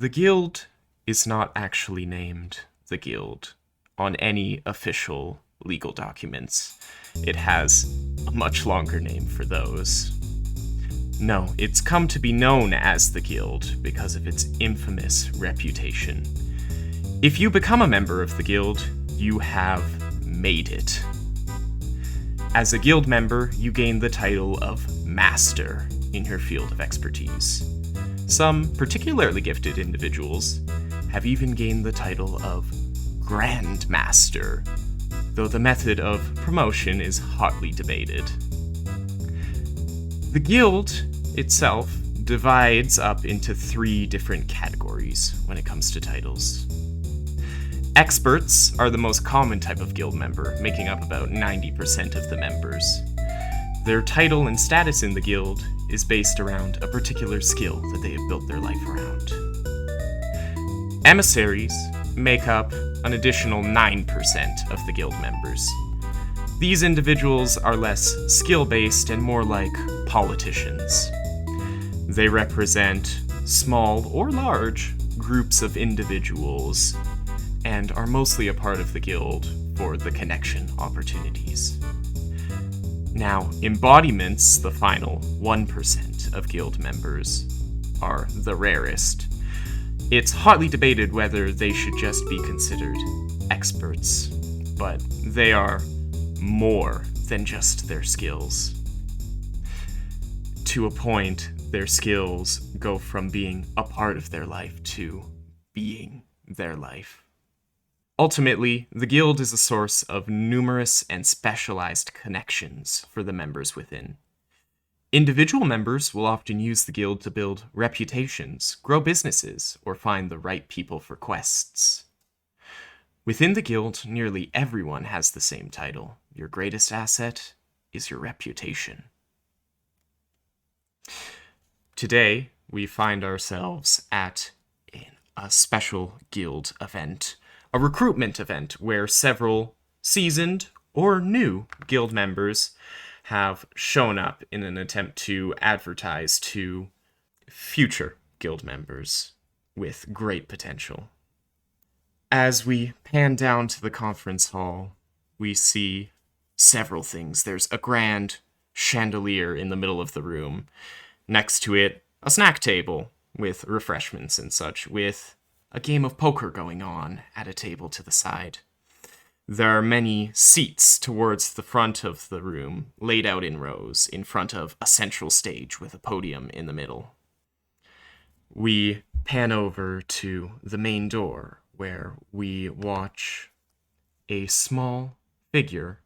The guild is not actually named the guild on any official legal documents. It has a much longer name for those. No, it's come to be known as the guild because of its infamous reputation. If you become a member of the guild, you have made it. As a guild member, you gain the title of Master in your field of expertise. Some particularly gifted individuals have even gained the title of Grand Master, though the method of promotion is hotly debated. The guild itself divides up into 3 different categories when it comes to titles. Experts are the most common type of guild member, making up about 90% of the members. Their title and status in the guild is based around a particular skill that they have built their life around. Emissaries make up an additional 9% of the guild members. These individuals are less skill-based and more like politicians. They represent small or large groups of individuals and are mostly a part of the guild for the connection opportunities. Now, embodiments, the final 1% of guild members, are the rarest. It's hotly debated whether they should just be considered experts, but they are more than just their skills. To a point, their skills go from being a part of their life to being their life. Ultimately, the guild is a source of numerous and specialized connections for the members within. Individual members will often use the guild to build reputations, grow businesses, or find the right people for quests. Within the guild, nearly everyone has the same title. Your greatest asset is your reputation. Today, we find ourselves at a special guild event. A recruitment event where several seasoned or new guild members have shown up in an attempt to advertise to future guild members with great potential. As we pan down to the conference hall, we see several things. There's a grand chandelier in the middle of the room. Next to it, a snack table with refreshments and such, with a game of poker going on at a table to the side. There are many seats towards the front of the room, laid out in rows, in front of a central stage with a podium in the middle. We pan over to the main door, where we watch a small figure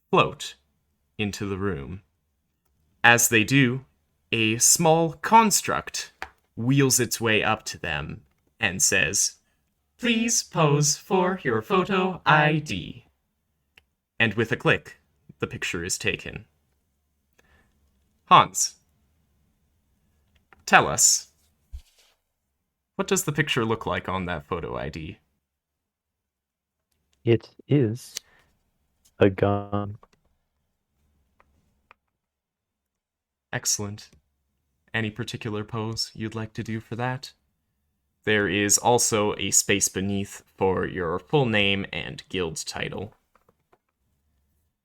float into the room. As they do, a small construct wheels its way up to them and says, "Please pose for your photo ID." And with a click, the picture is taken. Hans, tell us, what does the picture look like on that photo ID? It is a gun. Excellent. Any particular pose you'd like to do for that? There is also a space beneath for your full name and guild title.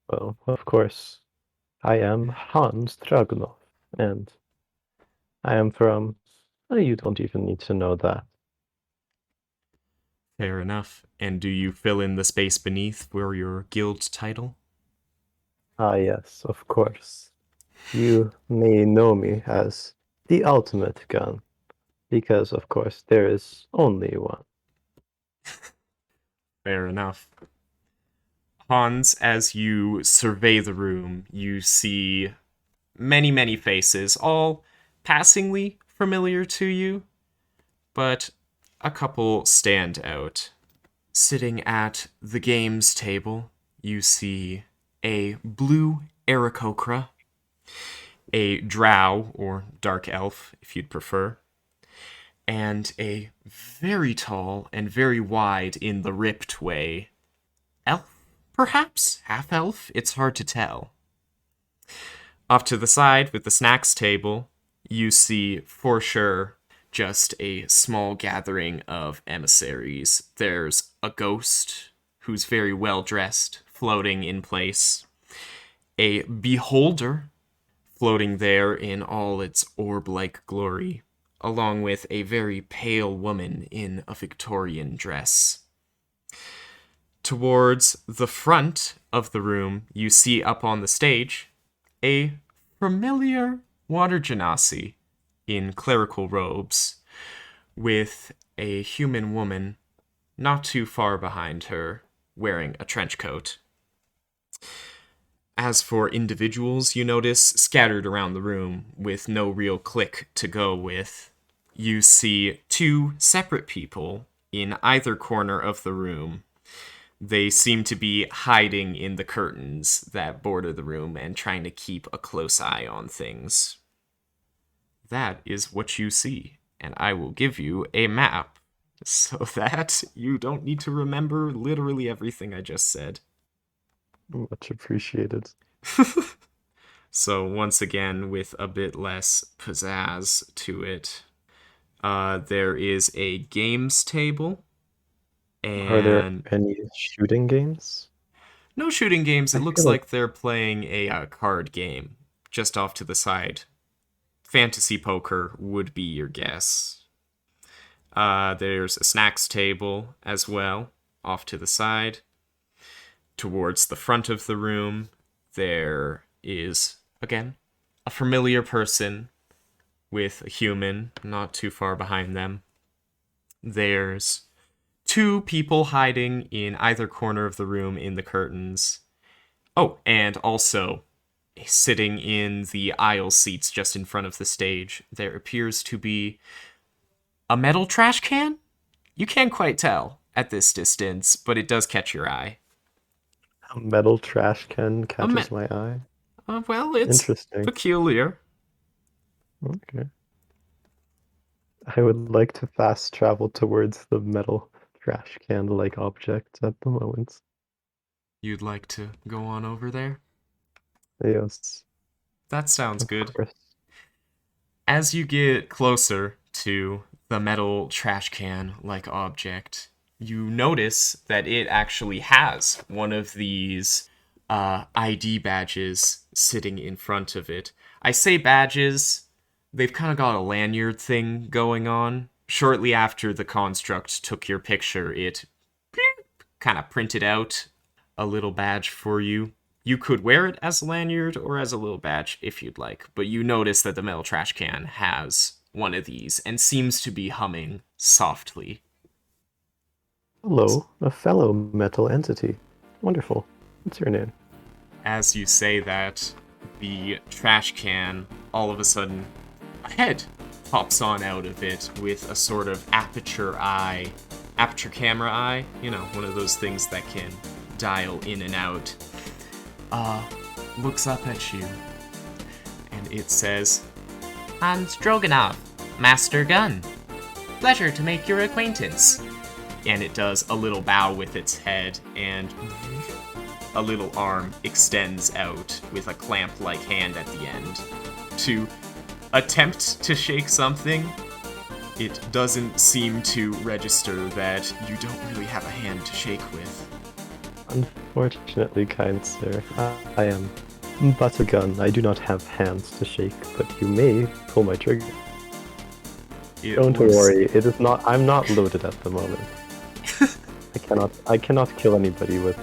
Well, of course, I am Hans Dragunov, and I am from... you don't even need to know that. Fair enough. And do you fill in the space beneath for your guild title? Ah, yes, of course. You may know me as the ultimate gun, because, of course, there is only one. Fair enough. Hans, as you survey the room, you see many, many faces, all passingly familiar to you, but a couple stand out. Sitting at the games table, you see a blue Aarakocra, a drow, or dark elf, if you'd prefer, and a very tall and very wide in the ripped way elf, perhaps? Half-elf? It's hard to tell. Off to the side, with the snacks table, you see, for sure, just a small gathering of emissaries. There's a ghost who's very well dressed, floating in place. A beholder floating there in all its orb-like glory, along with a very pale woman in a Victorian dress. Towards the front of the room, you see up on the stage a familiar water genasi in clerical robes, with a human woman not too far behind her, wearing a trench coat. As for individuals, you notice scattered around the room with no real clique to go with, you see two separate people in either corner of the room. They seem to be hiding in the curtains that border the room and trying to keep a close eye on things. That is what you see, and I will give you a map so that you don't need to remember literally everything I just said. Much appreciated. So once again, with a bit less pizzazz to it, there is a games table. And Are there any shooting games? no shooting games. It I looks feel like they're playing a card game just off to the side. Fantasy poker would be your guess. There's a snacks table as well, off to the side. Towards the front of the room, there is, again, a familiar person with a human not too far behind them. There's two people hiding in either corner of the room in the curtains. Oh, and also, sitting in the aisle seats just in front of the stage, there appears to be a metal trash can? You can't quite tell at this distance, but it does catch your eye. A metal trash can catches my eye. Well, it's Interesting. peculiar. Okay. I would like to fast travel towards the metal trash can-like object at the moment. You'd like to go on over there? Yes, That sounds of good. course. As you get closer to the metal trash can-like object, you notice that it actually has one of these ID badges sitting in front of it. I say badges, they've kind of got a lanyard thing going on. Shortly after the construct took your picture, it kind of printed out a little badge for you. You could wear it as a lanyard or as a little badge if you'd like, but you notice that the metal trash can has one of these and seems to be humming softly. Hello, a fellow metal entity. Wonderful. What's your name? As you say that, the trash can, all of a sudden, a head pops on out of it with a sort of aperture camera eye, you know, one of those things that can dial in and out. Looks up at you, and it says, "Hans Dragunov, Master Gun. Pleasure to make your acquaintance." And it does a little bow with its head, and a little arm extends out with a clamp-like hand at the end to attempt to shake something. It doesn't seem to register that you don't really have a hand to shake with. Unfortunately, kind sir, I am but a gun. I do not have hands to shake, but you may pull my trigger. Don't worry, it is not. I'm not loaded at the moment. I cannot kill anybody with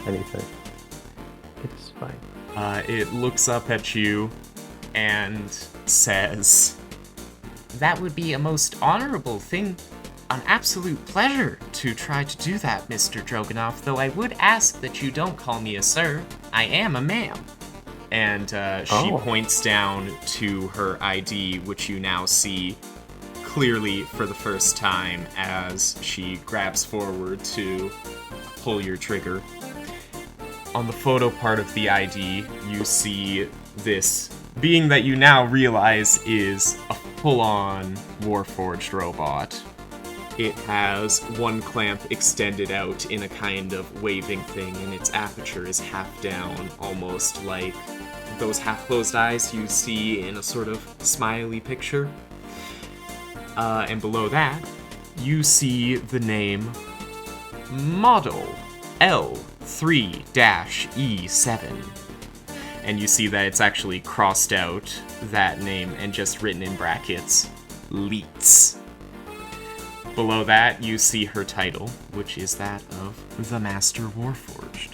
anything. It's fine. It looks up at you and says, "That would be a most honorable thing, an absolute pleasure to try to do that, Mr. Dragunov, though I would ask that you don't call me a sir. I am a ma'am." And she points down to her ID, which you now see clearly for the first time as she grabs forward to pull your trigger. On the photo part of the ID, you see this being that you now realize is a full-on Warforged robot. It has one clamp extended out in a kind of waving thing, and its aperture is half down, almost like those half-closed eyes you see in a sort of smiley picture. And below that, you see the name Model L3-E7. And you see that it's actually crossed out that name and just written in brackets, Leets. Below that, you see her title, which is that of the Master Warforged.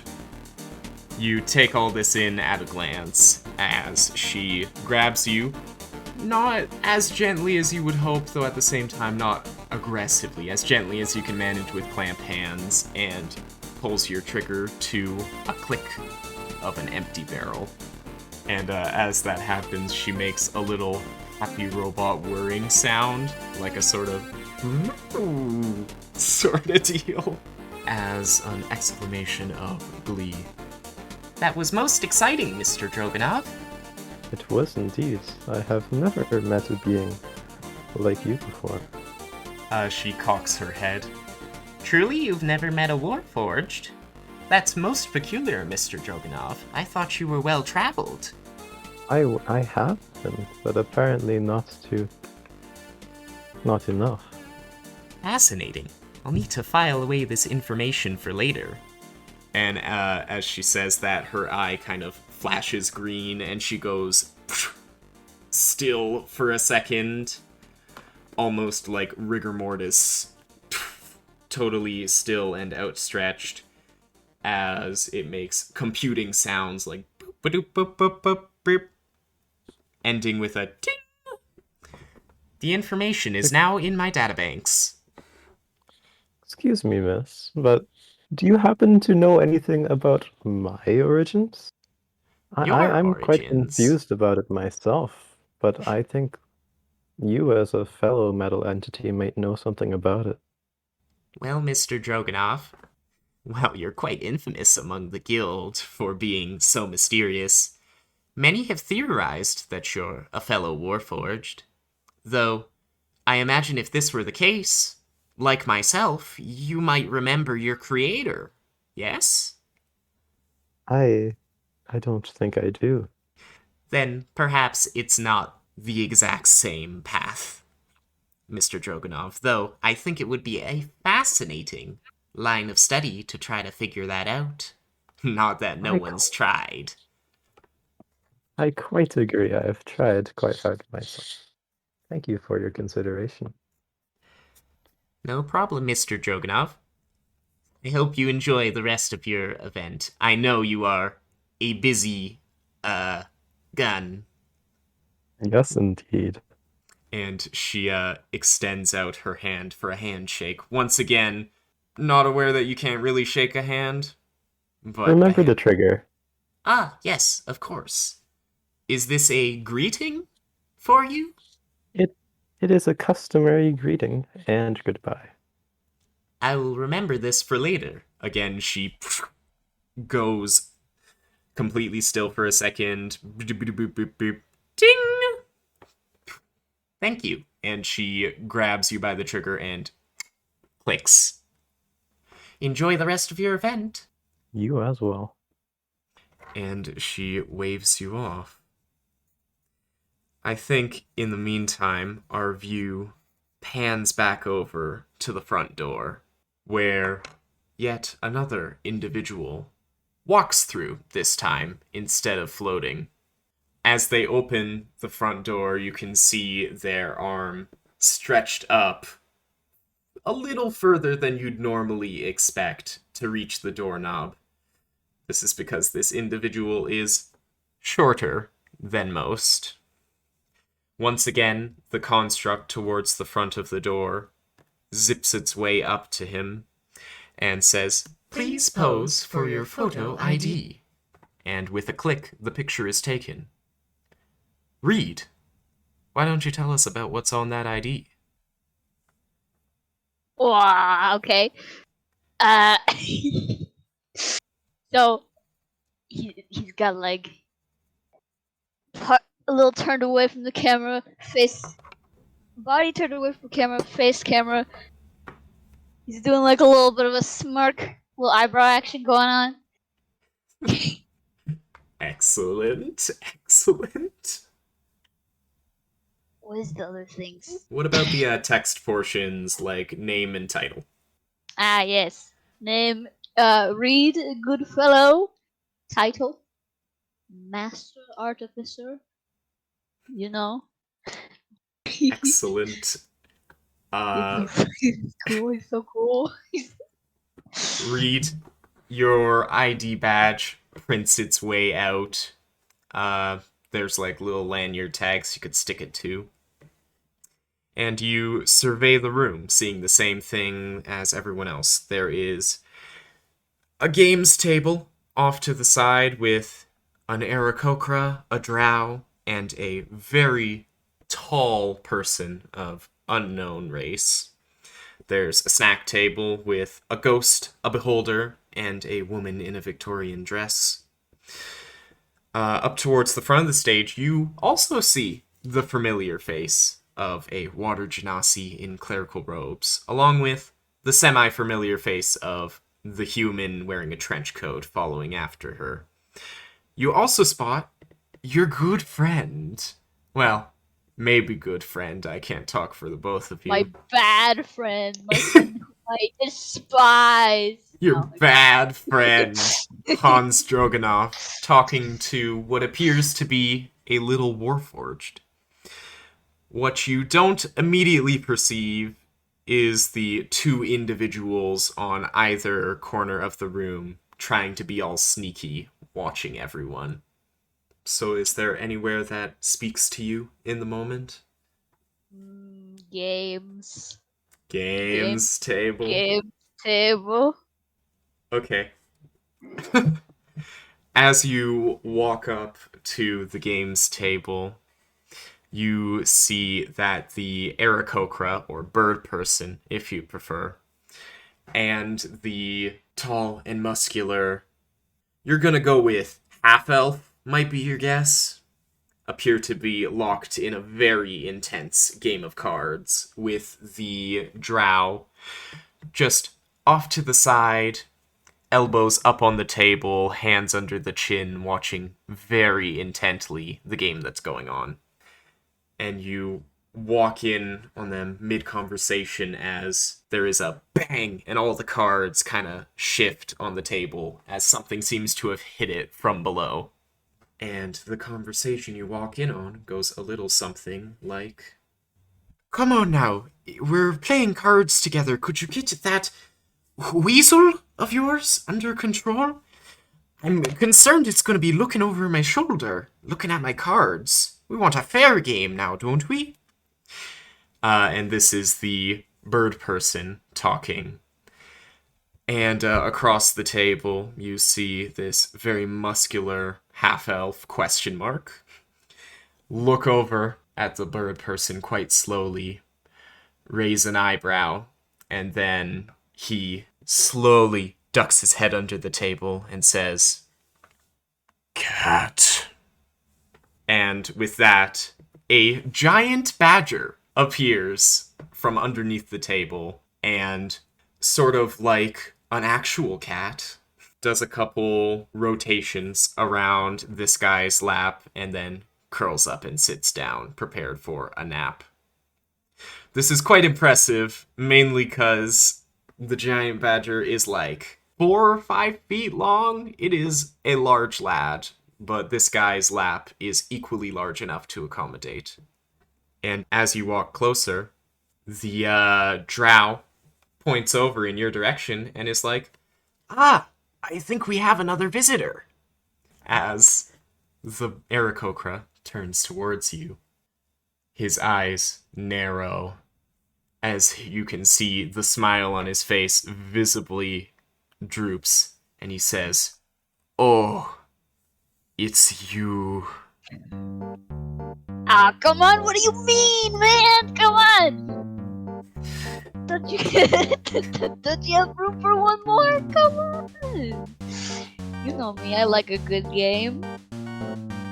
You take all this in at a glance as she grabs you, not as gently as you would hope, though at the same time not aggressively, as gently as you can manage with clamped hands, and pulls your trigger to a click of an empty barrel. And as that happens, she makes a little happy robot whirring sound, like a sort of sort of deal, as an exclamation of glee. That was most exciting, Mr. Dragunov. It was indeed. I have never met a being like you before. She cocks her head. Truly, you've never met a Warforged? That's most peculiar, Mr. Dragunov. I thought you were well-traveled. I have been, but apparently not enough. Fascinating. I'll need to file away this information for later. And as she says that, her eye kind of flashes green, and she goes still for a second, almost like rigor mortis, totally still and outstretched, as it makes computing sounds like boop boop boop boop boop, ending with a ting. The information is now in my databanks. Excuse me, miss, but do you happen to know anything about my origins? I'm quite confused about it myself, but I think you as a fellow metal entity might know something about it. Well, Mr. Dragunov, well, you're quite infamous among the guild for being so mysterious. Many have theorized that you're a fellow Warforged. Though, I imagine if this were the case, like myself, you might remember your creator, yes? I don't think I do. Then perhaps it's not the exact same path, Mr. Dragunov, though I think it would be a fascinating line of study to try to figure that out. Not that no one's tried. I quite agree. I have tried quite hard myself. Thank you for your consideration. No problem, Mr. Dragunov. I hope you enjoy the rest of your event. I know you are a busy, gun. Yes, indeed. And she, extends out her hand for a handshake. Once again, not aware that you can't really shake a hand, but... Remember the trigger. Ah, yes, of course. Is this a greeting for you? It is a customary greeting and goodbye. I will remember this for later. Again, she goes completely still for a second. Ting! Thank you. And she grabs you by the trigger and clicks. Enjoy the rest of your event. You as well. And she waves you off. I think, in the meantime, our view pans back over to the front door, where yet another individual walks through this time instead of floating. As they open the front door, you can see their arm stretched up a little further than you'd normally expect to reach the doorknob. This is because this individual is shorter than most. Once again, the construct towards the front of the door zips its way up to him and says, "Please pose for your photo ID." And with a click, the picture is taken. Reed, why don't you tell us about what's on that ID? Wow, okay. So, he's got like a little turned away from the camera, body turned away from camera, face camera. He's doing like a little bit of a smirk, little eyebrow action going on. Excellent. What is the other things? What about the text portions, like name and title? Ah, yes. Name, read Goodfellow. Title, Master Artificer. You know. Excellent. He's cool. He's so cool. Read. Your ID badge prints its way out. There's like little lanyard tags you could stick it to. And you survey the room, seeing the same thing as everyone else. There is a games table off to the side with an Aarakocra, a drow, and a very tall person of unknown race. There's a snack table with a ghost, a beholder, and a woman in a Victorian dress. Up towards the front of the stage, you also see the familiar face of a water genasi in clerical robes, along with the semi-familiar face of the human wearing a trench coat following after her. You also spot your good friend. Well, maybe good friend. I can't talk for the both of you. My bad friend. My friend who I despise. Your Oh, bad friend, Hans Dragunov, talking to what appears to be a little warforged. What you don't immediately perceive is the two individuals on either corner of the room trying to be all sneaky, watching everyone. So is there anywhere that speaks to you in the moment? Games. Games table. Games table. Okay. As you walk up to the games table, you see that the Aarakocra, or bird person, if you prefer, and the tall and muscular, you're gonna go with half-elf, might be your guess, appear to be locked in a very intense game of cards, with the drow just off to the side, elbows up on the table, hands under the chin, watching very intently the game that's going on. And you walk in on them mid-conversation as there is a bang, and all the cards kind of shift on the table as something seems to have hit it from below. And the conversation you walk in on goes a little something like, "Come on now, we're playing cards together. Could you get that weasel of yours under control? I'm concerned it's going to be looking over my shoulder, looking at my cards. We want a fair game now, don't we?" And this is the bird person talking. And across the table, you see this very muscular half-elf question mark look over at the bird person quite slowly, raise an eyebrow, and then he slowly ducks his head under the table and says, "Cat." And with that, a giant badger appears from underneath the table and, sort of like an actual cat, does a couple rotations around this guy's lap and then curls up and sits down, prepared for a nap. This is quite impressive, mainly because the giant badger is like 4 or 5 feet long. It is a large lad, but this guy's lap is equally large enough to accommodate. And as you walk closer, the drow points over in your direction and is like, "Ah, I think we have another visitor." As the Aarakocra turns towards you, his eyes narrow, as you can see the smile on his face visibly droops, and he says, "Oh, it's you." Ah, come on! What do you mean, man? Come on! Don't you don't you have room for one more? Come on! You know me. I like a good game.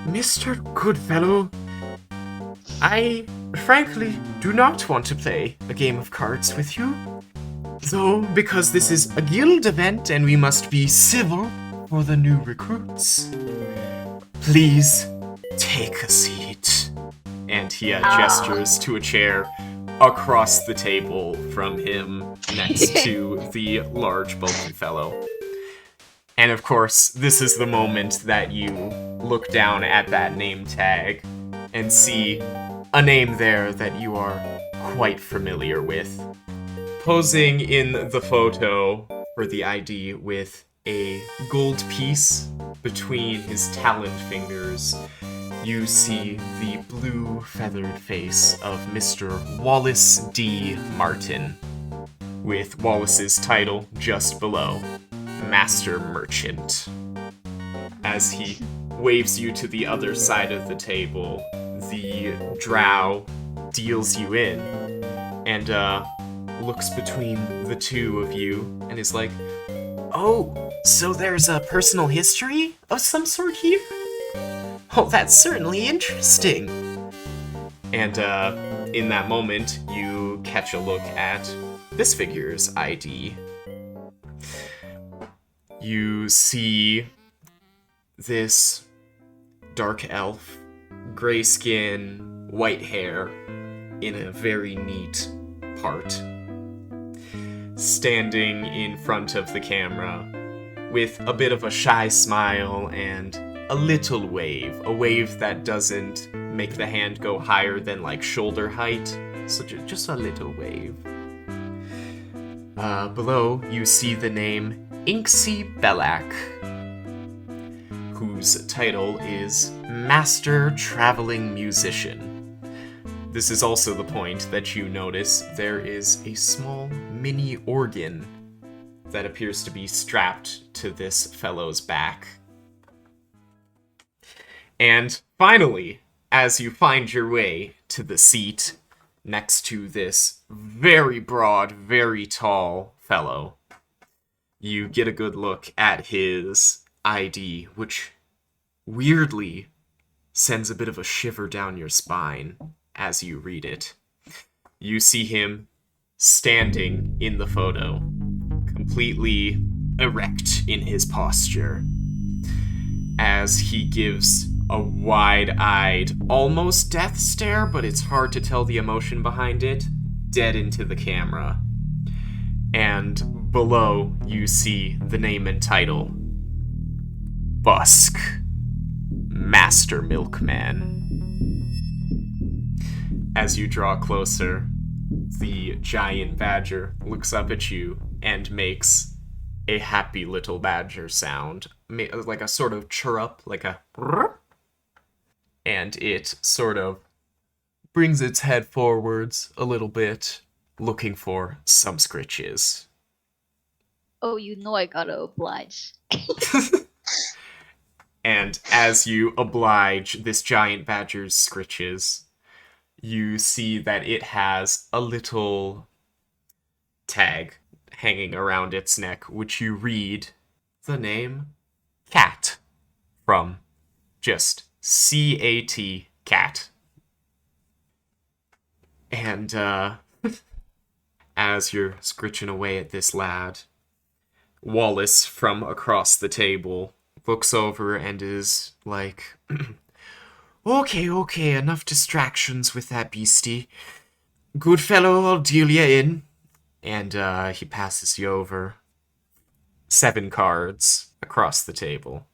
"Mr. Goodfellow, I frankly do not want to play a game of cards with you. Though, because this is a guild event and we must be civil for the new recruits, please take a seat." And and he gestures to a chair across the table from him next to the large, bulky fellow. And of course, this is the moment that you look down at that name tag and see a name there that you are quite familiar with. Posing in the photo for the ID with a gold piece between his taloned fingers, you see the blue feathered face of Mr. Wallace D. Martin, with Wallace's title just below, Master Merchant. As he waves you to the other side of the table, the drow deals you in and looks between the two of you and is like, "Oh, so there's a personal history of some sort here? Oh, that's certainly interesting." And in that moment, you catch a look at this figure's ID. You see this dark elf, gray skin, white hair, in a very neat part, standing in front of the camera with a bit of a shy smile and a little wave, a wave that doesn't make the hand go higher than like shoulder height, so just a little wave. Below, you see the name Inksy Belak, whose title is Master Traveling Musician. This is also the point that you notice there is a small mini organ that appears to be strapped to this fellow's back. And finally, as you find your way to the seat next to this very broad, very tall fellow, you get a good look at his ID, which weirdly sends a bit of a shiver down your spine as you read it. You see him standing in the photo, completely erect in his posture, as he gives a wide-eyed, almost death stare, but it's hard to tell the emotion behind it, dead into the camera. And below, you see the name and title, Busk, Master Milkman. As you draw closer, the giant badger looks up at you and makes a happy little badger sound, like a sort of chirrup, like a rrr. And it sort of brings its head forwards a little bit, looking for some scritches. Oh, you know I gotta oblige. And as you oblige this giant badger's scritches, you see that it has a little tag hanging around its neck, which you read the name Cat from just C-A-T, cat. And as you're scritching away at this lad, Wallace from across the table looks over and is like, Okay, enough distractions with that beastie. Goodfellow, I'll deal you in. And he passes you over 7 cards across the table.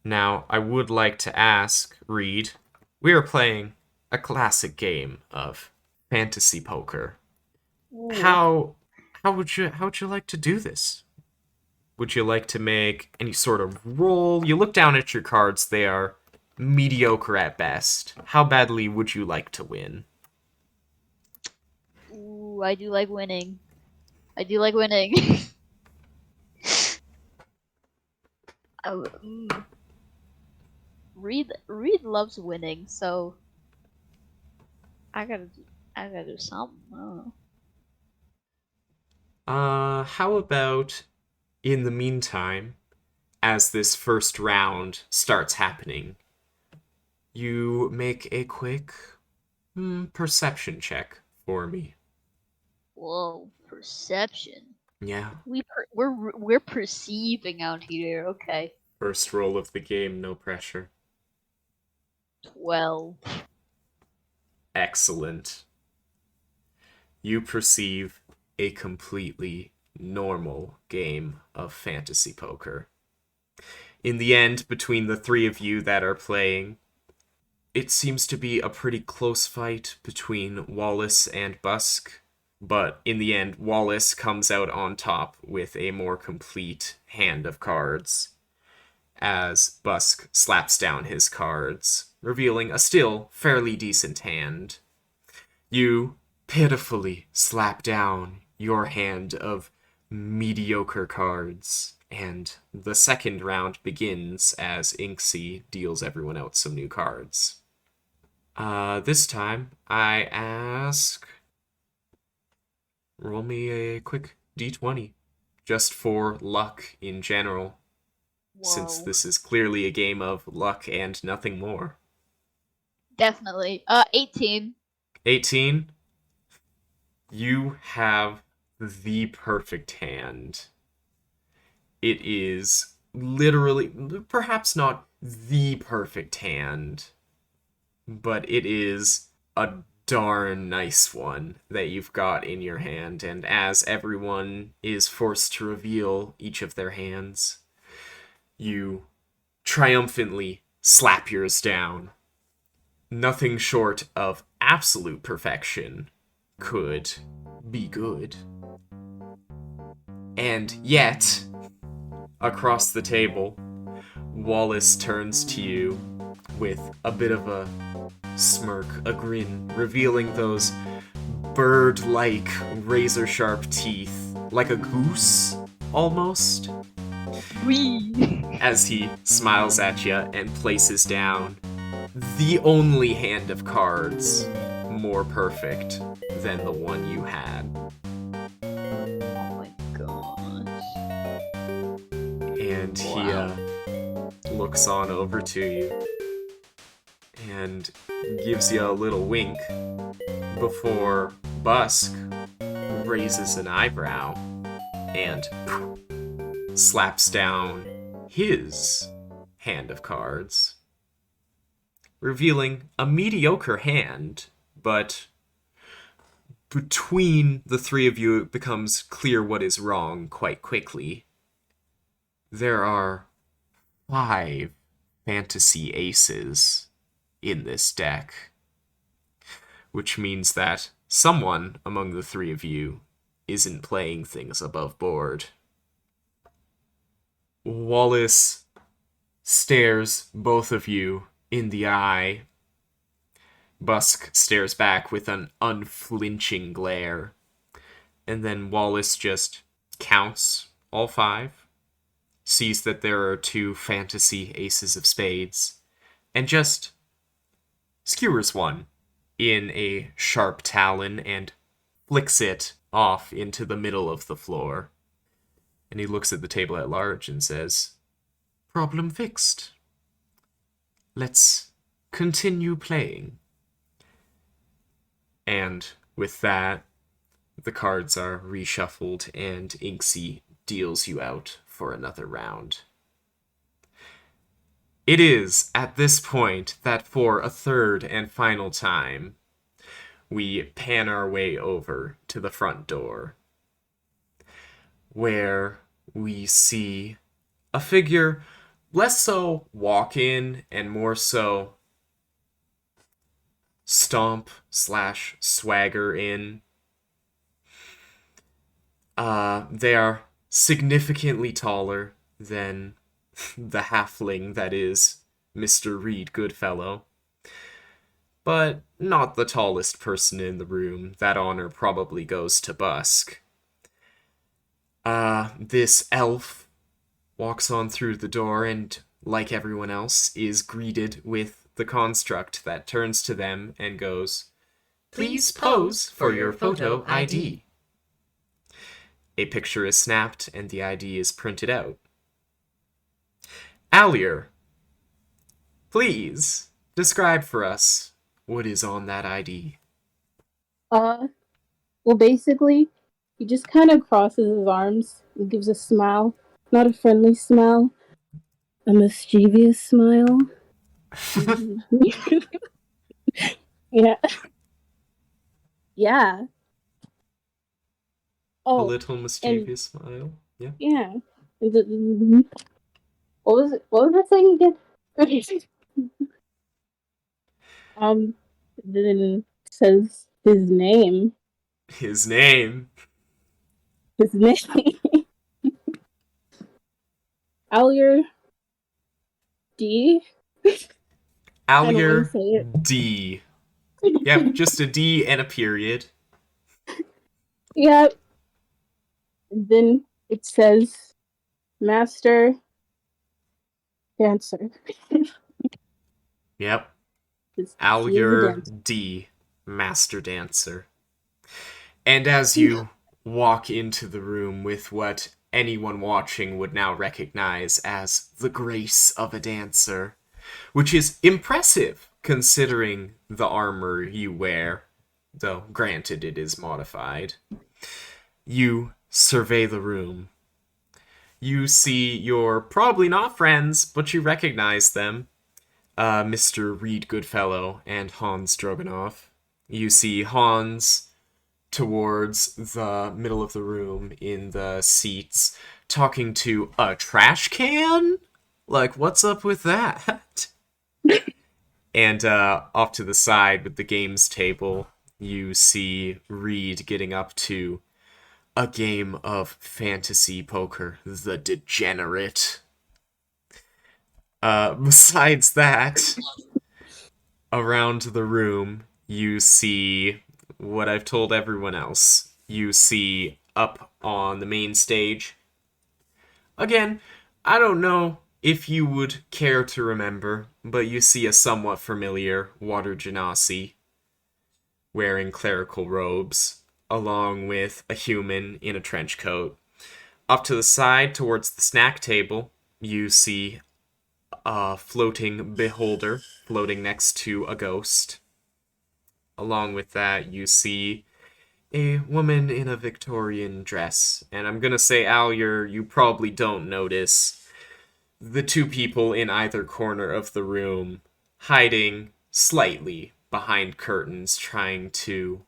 Now, I would like to ask, Reed, we are playing a classic game of fantasy poker. Ooh. How would you like to do this? Would you like to make any sort of roll? You look down at your cards, they are mediocre at best. How badly would you like to win? Ooh, I do like winning. Reed loves winning, so I gotta do something. I don't know. How about in the meantime, as this first round starts happening, you make a quick perception check for me. Whoa, perception. Yeah. We're perceiving out here. Okay. First roll of the game, no pressure. 12. Excellent. You perceive a completely normal game of fantasy poker. In the end, between the three of you that are playing, it seems to be a pretty close fight between Wallace and Busk, but in the end, Wallace comes out on top with a more complete hand of cards, as Busk slaps down his cards, revealing a still fairly decent hand. You pitifully slap down your hand of mediocre cards, and the second round begins as Inksy deals everyone out some new cards. This time, I ask... Roll me a quick d20, just for luck in general, since this is clearly a game of luck and nothing more. Definitely. 18. 18? You have the perfect hand. It is literally, perhaps not the perfect hand, but it is a darn nice one that you've got in your hand. And as everyone is forced to reveal each of their hands, you triumphantly slap yours down. Nothing short of absolute perfection could be good. And yet, across the table, Wallace turns to you with a bit of a smirk, a grin, revealing those bird-like, razor-sharp teeth, like a goose, almost, as he smiles at you and places down the only hand of cards more perfect than the one you had. Oh my gosh. And he looks on over to you and gives you a little wink before Busk raises an eyebrow and slaps down his hand of cards, revealing a mediocre hand, but between the three of you it becomes clear what is wrong quite quickly. There are 5 fantasy aces in this deck, which means that someone among the three of you isn't playing things above board. Wallace stares both of you in the eye. Busk stares back with an unflinching glare, and then Wallace just counts all 5, sees that there are 2 fantasy aces of spades, and just skewers one in a sharp talon and flicks it off into the middle of the floor. And he looks at the table at large and says, "Problem fixed. Let's continue playing." And with that, the cards are reshuffled and Inksy deals you out for another round. It is at this point that for a third and final time, we pan our way over to the front door, where we see a figure less so walk in and more so stomp/swagger in. They are significantly taller than the halfling that is Mr. Reed Goodfellow, but not the tallest person in the room. That honor probably goes to Busk. This elf walks on through the door and, like everyone else, is greeted with the construct that turns to them and goes, "Please pose for your photo ID." A picture is snapped and the ID is printed out. Alyur, please describe for us what is on that ID. Well, basically, he just kind of crosses his arms and gives a smile. Not a friendly smile, a mischievous smile. Yeah. Yeah. A Oh, little mischievous smile. Yeah. yeah. What was it? What was that saying again? Okay. Then says his name. His name. His name. Alyur D. I don't want to Alyur say it. D. Yep, just a D and a period. Yeah. Then it says master dancer. Yep. He is a Alyur dancer. D. Master Dancer. And as you walk into the room with what anyone watching would now recognize as the grace of a dancer, which is impressive considering the armor you wear, though granted it is modified. You survey the room. You see you're probably not friends, but you recognize them. Mr. Reed Goodfellow and Hans Dragunov. You see Hans towards the middle of the room in the seats, talking to a trash can? Like, what's up with that? And off to the side with the games table, you see Reed getting up to a game of fantasy poker, the Degenerate. Besides that, around the room, you see what I've told everyone else. You see up on the main stage. Again, I don't know if you would care to remember, but you see a somewhat familiar Water Genasi wearing clerical robes, along with a human in a trench coat. Off to the side, towards the snack table, you see a floating beholder floating next to a ghost. Along with that, you see a woman in a Victorian dress. And I'm gonna say, Alyur, you probably don't notice the two people in either corner of the room hiding slightly behind curtains, trying to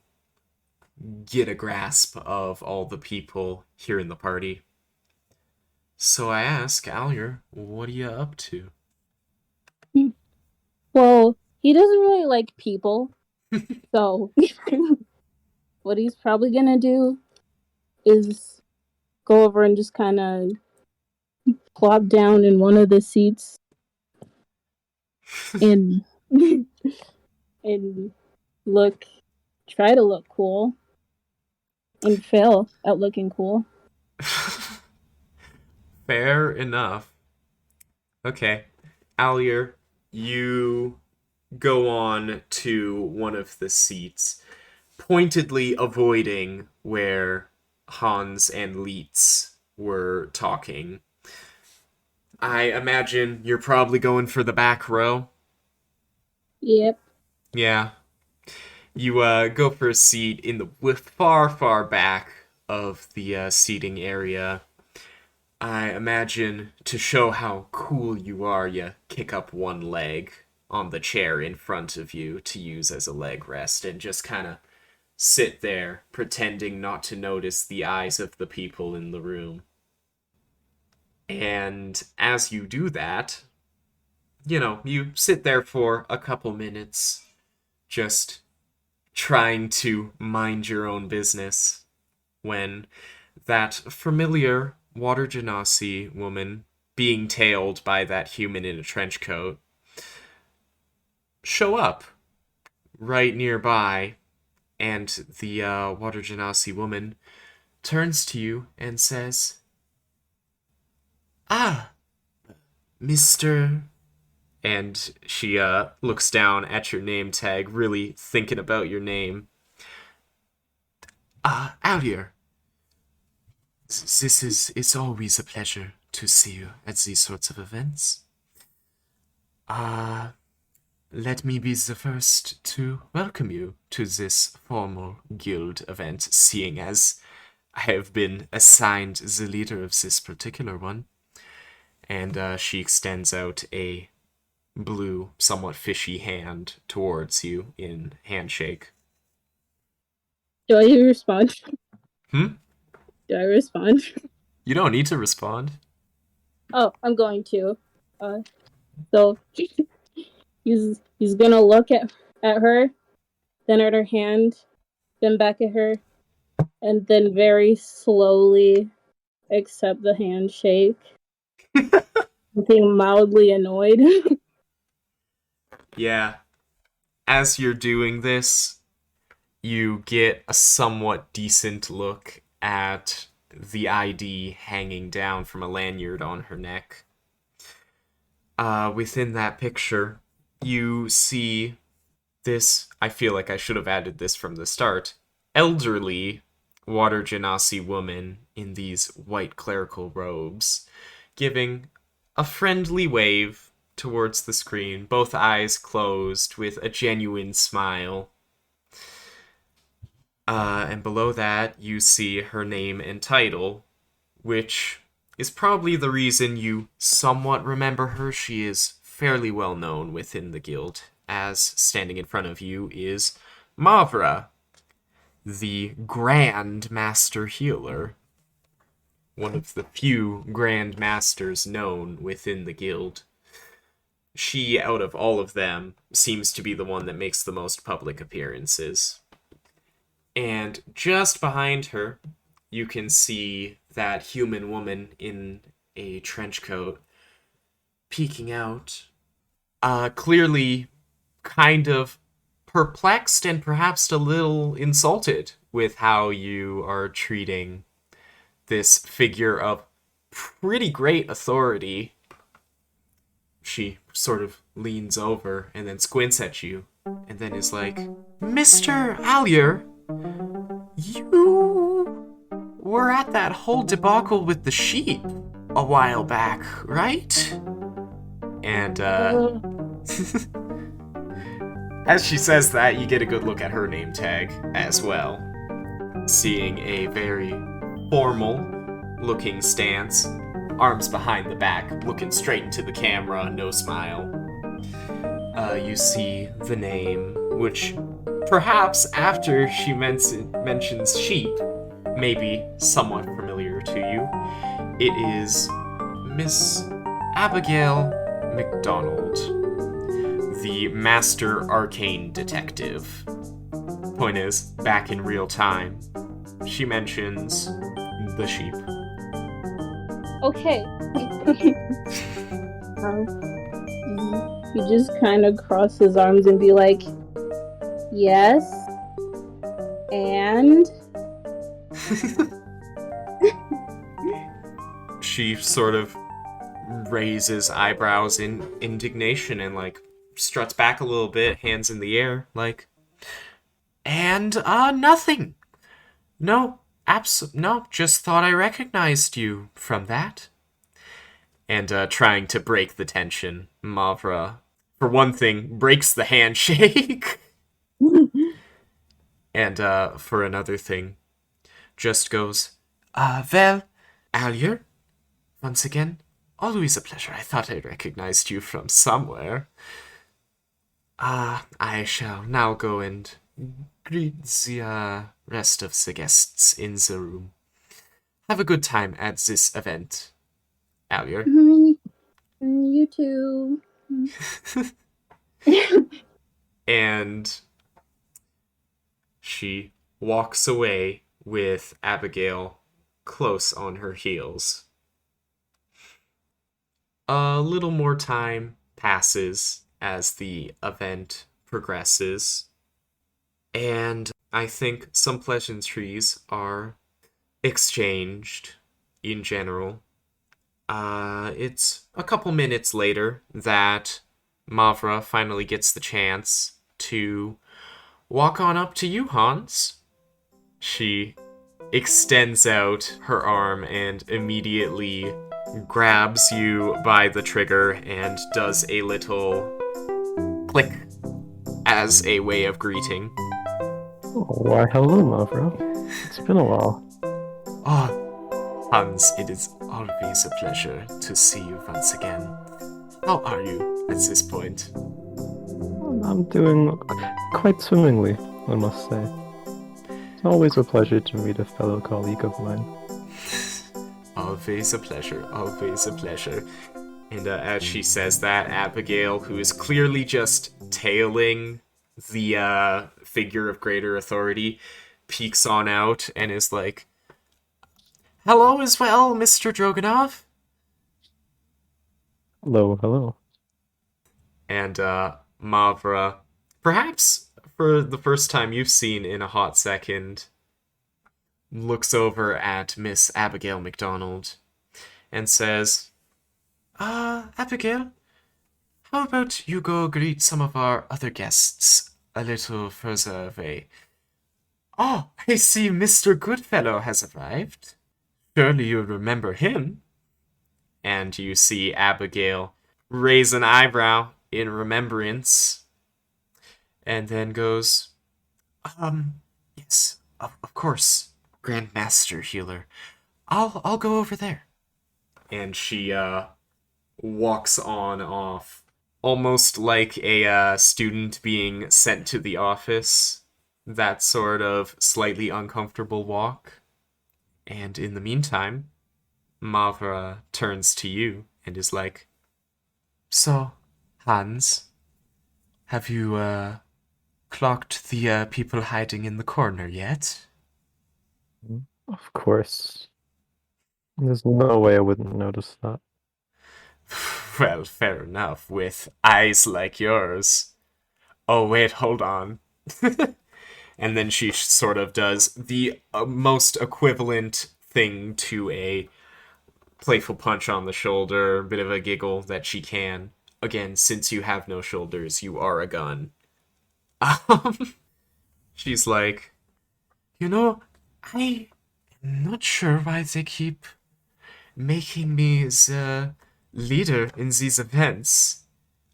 get a grasp of all the people here in the party. So I ask, Alyur, what are you up to? Well, he doesn't really like people. So what he's probably gonna do is go over and just kind of plop down in one of the seats and and try to look cool and fail at looking cool. Fair enough. Okay. Alyur, you go on to one of the seats, pointedly avoiding where Hans and Leitz were talking. I imagine you're probably going for the back row. Yep. Yeah. You go for a seat in the far, far back of the seating area. I imagine to show how cool you are, you kick up one leg on the chair in front of you to use as a leg rest and just kind of sit there, pretending not to notice the eyes of the people in the room. And as you do that, you sit there for a couple minutes, just trying to mind your own business, when that familiar Water Genasi woman being tailed by that human in a trench coat show up right nearby, and the Water Genasi woman turns to you and says, "Ah, Mr." And she looks down at your name tag, really thinking about your name. Alyur. It's always a pleasure to see you at these sorts of events. Let me be the first to welcome you to this formal guild event, seeing as I have been assigned the leader of this particular one. And she extends out a blue, somewhat fishy hand towards you in handshake. Do I respond? Hmm? Do I respond? You don't need to respond. Oh, I'm going to. So he's gonna look at her, then at her hand, then back at her, and then very slowly accept the handshake. Being mildly annoyed. Yeah. As you're doing this, you get a somewhat decent look at the ID hanging down from a lanyard on her neck. Within that picture, you see this, I feel like I should have added this from the start, elderly Water Genasi woman in these white clerical robes, giving a friendly wave towards the screen, both eyes closed with a genuine smile. And below that, you see her name and title, which is probably the reason you somewhat remember her. She is fairly well known within the guild, as standing in front of you is Mavra, the Grand Master Healer. One of the few Grand Masters known within the guild. She, out of all of them, seems to be the one that makes the most public appearances. And just behind her, you can see that human woman in a trench coat peeking out, clearly kind of perplexed and perhaps a little insulted with how you are treating this figure of pretty great authority. She sort of leans over and then squints at you and then is like, Mr. Alyur, you were at that whole debacle with the sheep a while back, right? And, as she says that, you get a good look at her name tag as well. Seeing a very formal-looking stance, arms behind the back, looking straight into the camera, no smile. You see the name, which perhaps after she mentions sheep, may be somewhat familiar to you. It is Miss Abigail MacDonald, the Master Arcane Detective. Point is, back in real time, she mentions the sheep. Okay. He just kind of cross his arms and be like, yes, and... She sort of raises eyebrows in indignation and, like, struts back a little bit, hands in the air, like, and, nothing. No, no, just thought I recognized you from that. And, trying to break the tension, Mavra, for one thing, breaks the handshake. And, for another thing, just goes, well, Alyur, once again, always a pleasure. I thought I recognized you from somewhere. I shall now go and greet the rest of the guests in the room. Have a good time at this event, Alyur. You too. And she walks away with Abigail close on her heels. A little more time passes as the event progresses, and I think some pleasantries are exchanged in general. It's a couple minutes later that Mavra finally gets the chance to walk on up to you, Hans. She extends out her arm and immediately grabs you by the trigger and does a little click as a way of greeting. Oh, why hello, Mavra. It's been a while. Oh, Hans, it is always a pleasure to see you once again. How are you at this point? I'm doing quite swimmingly, I must say. always a pleasure to meet a fellow colleague of mine. Always a pleasure, always a pleasure. And as she says that, Abigail, who is clearly just tailing the figure of greater authority, peeks on out and is like, "Hello as well, Mr. Dragunov." Hello, hello. And Mavra, perhaps for the first time you've seen in a hot second, looks over at Miss Abigail MacDonald and says, Abigail, how about you go greet some of our other guests a little further away? Oh, I see Mr. Goodfellow has arrived. Surely you remember him. And you see Abigail raise an eyebrow in remembrance, and then goes, yes, of course, Grandmaster Healer. I'll go over there. And she, walks on off, almost like a student being sent to the office. That sort of slightly uncomfortable walk. And in the meantime, Mavra turns to you and is like, "So, Hans, have you, clocked the, people hiding in the corner yet?" Of course. There's no way I wouldn't notice that. Well, fair enough, with eyes like yours. Oh, wait, hold on. And then she sort of does the most equivalent thing to a playful punch on the shoulder, a bit of a giggle that she can. Again, since you have no shoulders, you are a gun. She's like, I'm not sure why they keep making me the leader in these events.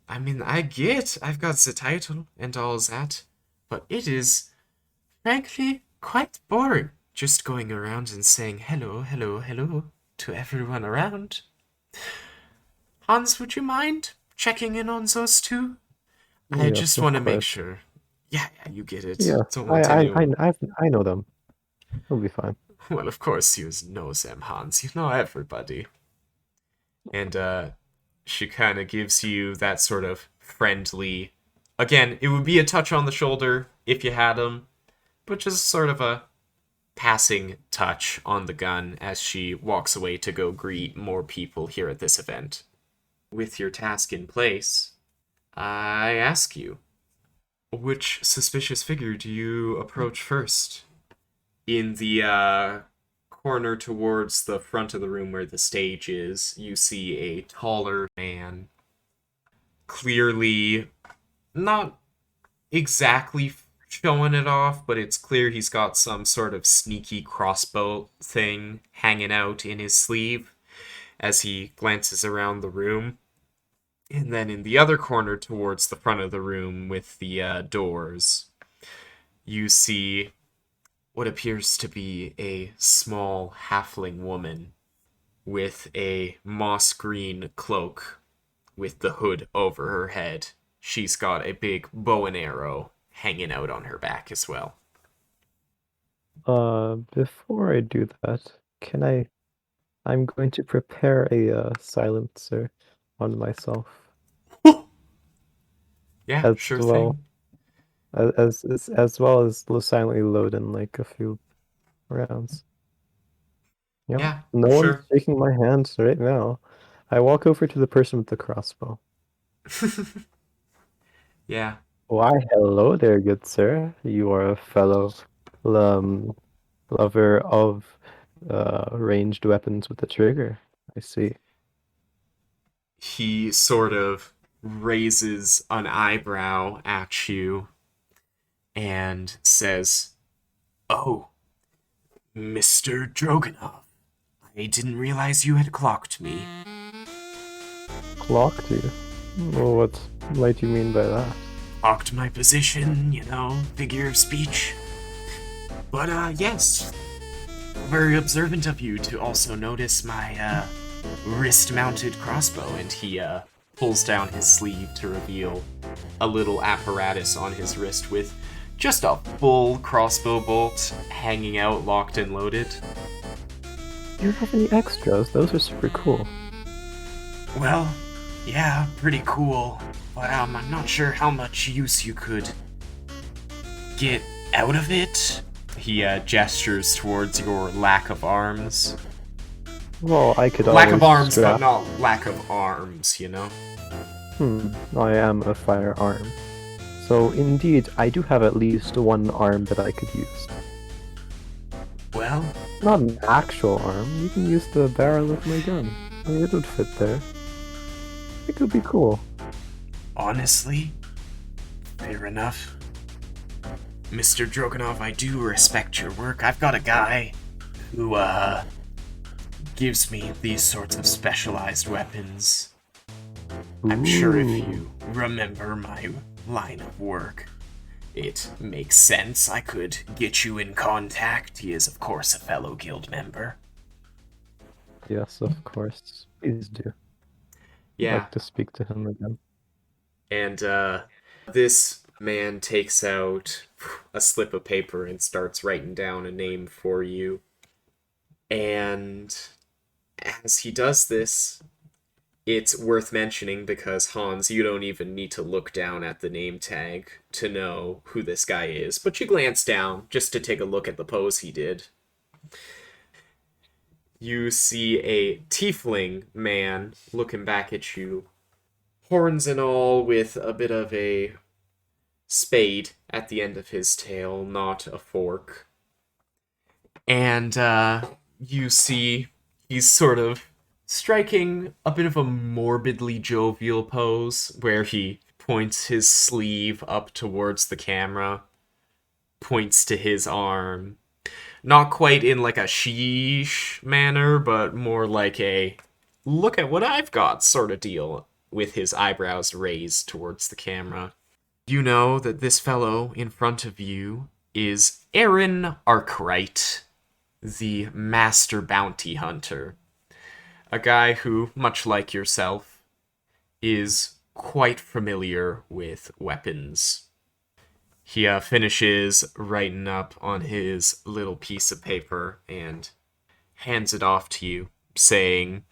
I mean, I get I've got the title and all that, but it is, frankly, quite boring just going around and saying hello, hello, hello to everyone around. Hans, would you mind checking in on those two? I Yes, just of want to make course. sure. Yeah, you get it. Yeah, Don't want anyone. I know them. It'll be fine. Well, of course you know them, Hans. You know everybody. And she kind of gives you that sort of friendly... Again, it would be a touch on the shoulder if you had him, but just sort of a passing touch on the gun as she walks away to go greet more people here at this event. With your task in place, I ask you, which suspicious figure do you approach first? In the corner towards the front of the room where the stage is, you see a taller man, clearly not exactly showing it off, but it's clear he's got some sort of sneaky crossbow thing hanging out in his sleeve as he glances around the room. And then in the other corner towards the front of the room with the doors, you see what appears to be a small halfling woman with a moss green cloak with the hood over her head. She's got a big bow and arrow hanging out on her back as well. Before I do that, I'm going to prepare a silencer on myself. Yeah, As sure well. thing. As well as silently load in like a few rounds. Yep. Yeah, No sure. one's shaking my hand right now. I walk over to the person with the crossbow. Yeah. Why, hello there, good sir. You are a fellow lover of ranged weapons with a trigger. I see. He sort of raises an eyebrow at you and says, "Oh, Mr. Dragunov, I didn't realize you had clocked me." Clocked you? Well, what might you mean by that? Clocked my position, figure of speech. But, yes, very observant of you to also notice my, wrist-mounted crossbow, and he, pulls down his sleeve to reveal a little apparatus on his wrist with just a full crossbow bolt hanging out, locked and loaded. Do you have any extras? Those are super cool. Well, yeah, pretty cool, but I'm not sure how much use you could get out of it. He gestures towards your lack of arms. Well, I could Lack of always arms, strap... but not lack of arms, you know? I am a firearm. So indeed, I do have at least one arm that I could use. Well, Not an actual arm, you can use the barrel of my gun. It would fit there. It could be cool. honestly, fair enough. Mr. Dragunov, I do respect your work. I've got a guy who, gives me these sorts of specialized weapons. I'm sure if you remember my line of work, it makes sense. I could get you in contact. He is, of course, a fellow guild member. Yes, of course. Please do. I'd Yeah, like to speak to him again. and, this man takes out a slip of paper and starts writing down a name for you. And as he does this, it's worth mentioning because, Hans, you don't even need to look down at the name tag to know who this guy is, but you glance down just to take a look at the pose he did. You see a tiefling man looking back at you, horns and all, with a bit of a spade at the end of his tail, not a fork. And you see he's sort of striking a bit of a morbidly jovial pose where he points his sleeve up towards the camera, points to his arm. Not quite in like a sheesh manner, but more like a look at what I've got sort of deal, with his eyebrows raised towards the camera. You know that this fellow in front of you is Aaron Arkwright, the master bounty hunter. A guy who, much like yourself, is quite familiar with weapons. He finishes writing up on his little piece of paper and hands it off to you, saying,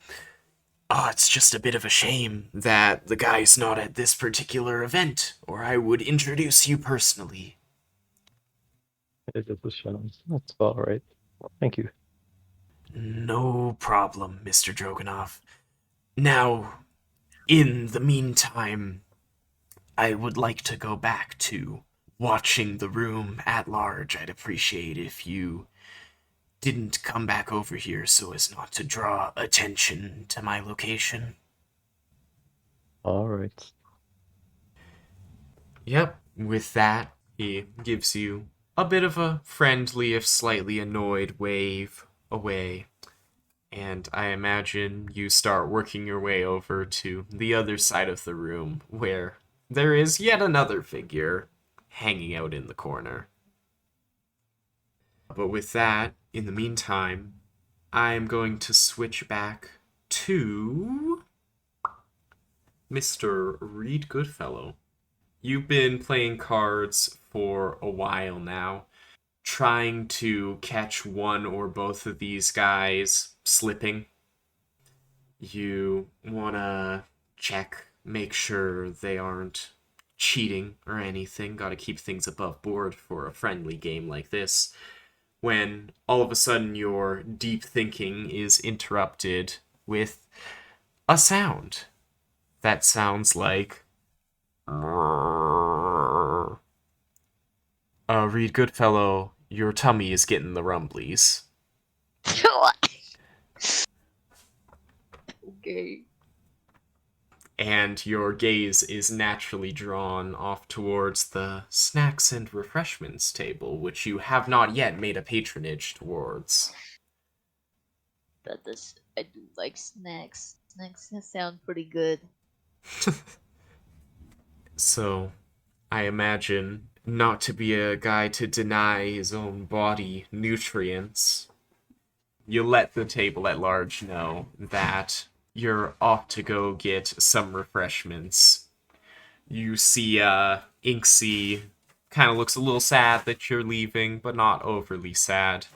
"Oh, it's just a bit of a shame that the guy's not at this particular event, or I would introduce you personally." It is a shame. That's alright. Thank you. No problem, Mr. Dragunov. Now, in the meantime, I would like to go back to watching the room at large. I'd appreciate if you didn't come back over here so as not to draw attention to my location. Alright. Yep, with that, he gives you a bit of a friendly, if slightly annoyed wave away. And I imagine you start working your way over to the other side of the room, where there is yet another figure hanging out in the corner. But with that, in the meantime, I am going to switch back to Mr. Reed Goodfellow. You've been playing cards for a while now, trying to catch one or both of these guys slipping. You want to check, make sure they aren't cheating or anything. Got to keep things above board for a friendly game like this. When all of a sudden your deep thinking is interrupted with a sound that sounds like Reed Goodfellow, your tummy is getting the rumblies. Okay. And your gaze is naturally drawn off towards the snacks and refreshments table, which you have not yet made a patronage towards. I do like snacks. Snacks sound pretty good. So, I imagine not to be a guy to deny his own body nutrients. You let the table at large know that you're off to go get some refreshments. You see Inksy kind of looks a little sad that you're leaving, but not overly sad.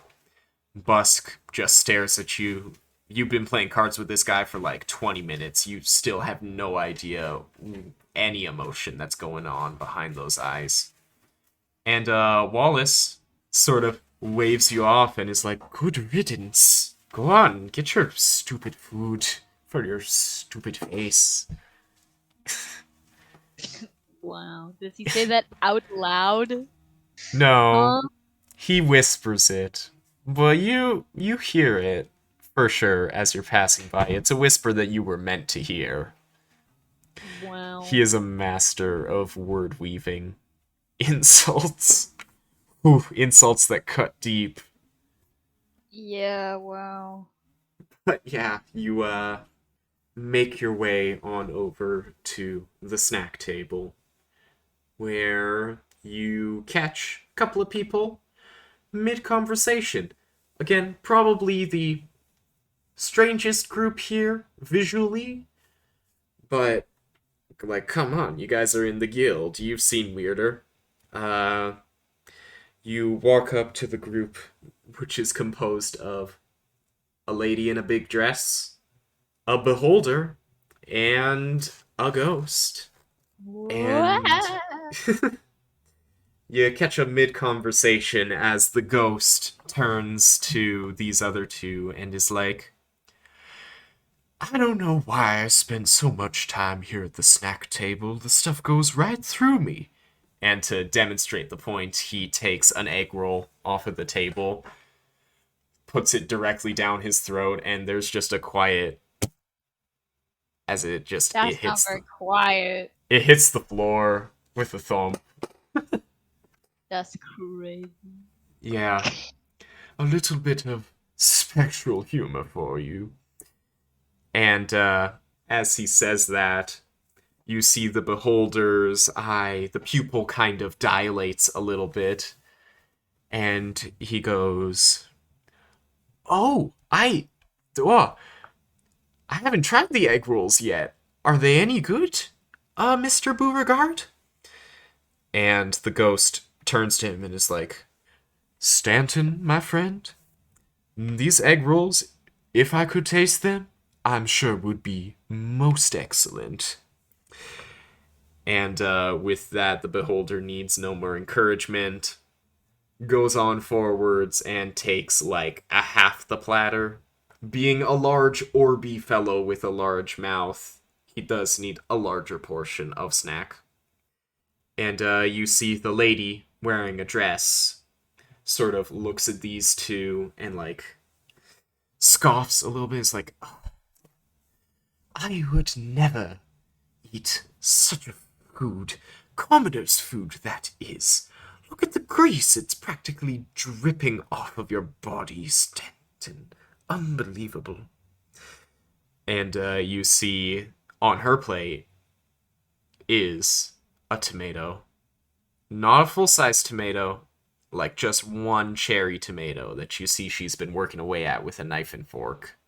Busk just stares at you. You've been playing cards with this guy for like 20 minutes. You still have no idea any emotion that's going on behind those eyes. And Wallace sort of waves you off and is like, "Good riddance. Go on, get your stupid food for your stupid face." Wow. Does he say that out loud? No, he whispers it. But you hear it, for sure, as you're passing by. It's a whisper that you were meant to hear. Wow. He is a master of word weaving. Insults. Ooh, insults that cut deep. Yeah, wow. But yeah, you make your way on over to the snack table, where you catch a couple of people mid-conversation. Again, probably the strangest group here, visually. But, like, come on, you guys are in the guild. You've seen weirder. You walk up to the group, which is composed of a lady in a big dress, a beholder, and a ghost. And you catch a mid-conversation as the ghost turns to these other two and is like, "I don't know why I spend so much time here at the snack table. The stuff goes right through me." And to demonstrate the point, he takes an egg roll off of the table, puts it directly down his throat, and there's just a quiet as it just That's it hits not very quiet. it hits the floor with a thump. That's crazy. Yeah. A little bit of spectral humor for you. And as he says that, you see the beholder's eye, the pupil kind of dilates a little bit. And he goes, "Oh, I haven't tried the egg rolls yet. Are they any good, Mr. Beauregard?" And the ghost turns to him and is like, "Stanton, my friend, these egg rolls, if I could taste them, I'm sure would be most excellent." And with that, the beholder needs no more encouragement, goes on forwards and takes like a half the platter. Being a large Orby fellow with a large mouth, he does need a larger portion of snack. And you see the lady wearing a dress sort of looks at these two and like scoffs a little bit. It's like, "Oh, I would never eat such a food. Commoner's food, that is. Look at the grease. It's practically dripping off of your body, Stanton. Unbelievable." And you see on her plate is a tomato. Not a full-size tomato, like just one cherry tomato that you see she's been working away at with a knife and fork.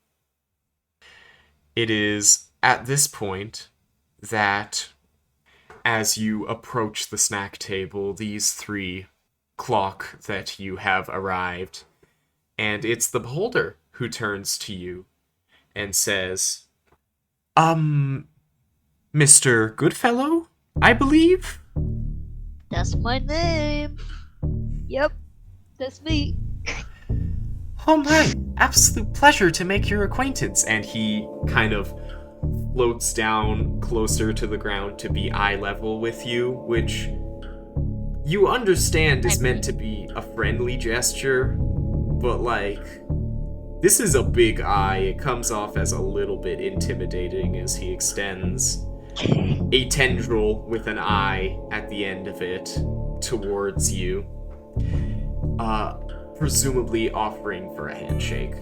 It is at this point that as you approach the snack table, these three clock that you have arrived, and it's the beholder who turns to you and says, Mr. Goodfellow, I believe?" That's my name. Yep, that's me. "Oh my, absolute pleasure to make your acquaintance." And he kind of floats down closer to the ground to be eye level with you, which you understand is meant to be a friendly gesture, but like, this is a big eye. It comes off as a little bit intimidating as he extends a tendril with an eye at the end of it towards you, presumably offering for a handshake.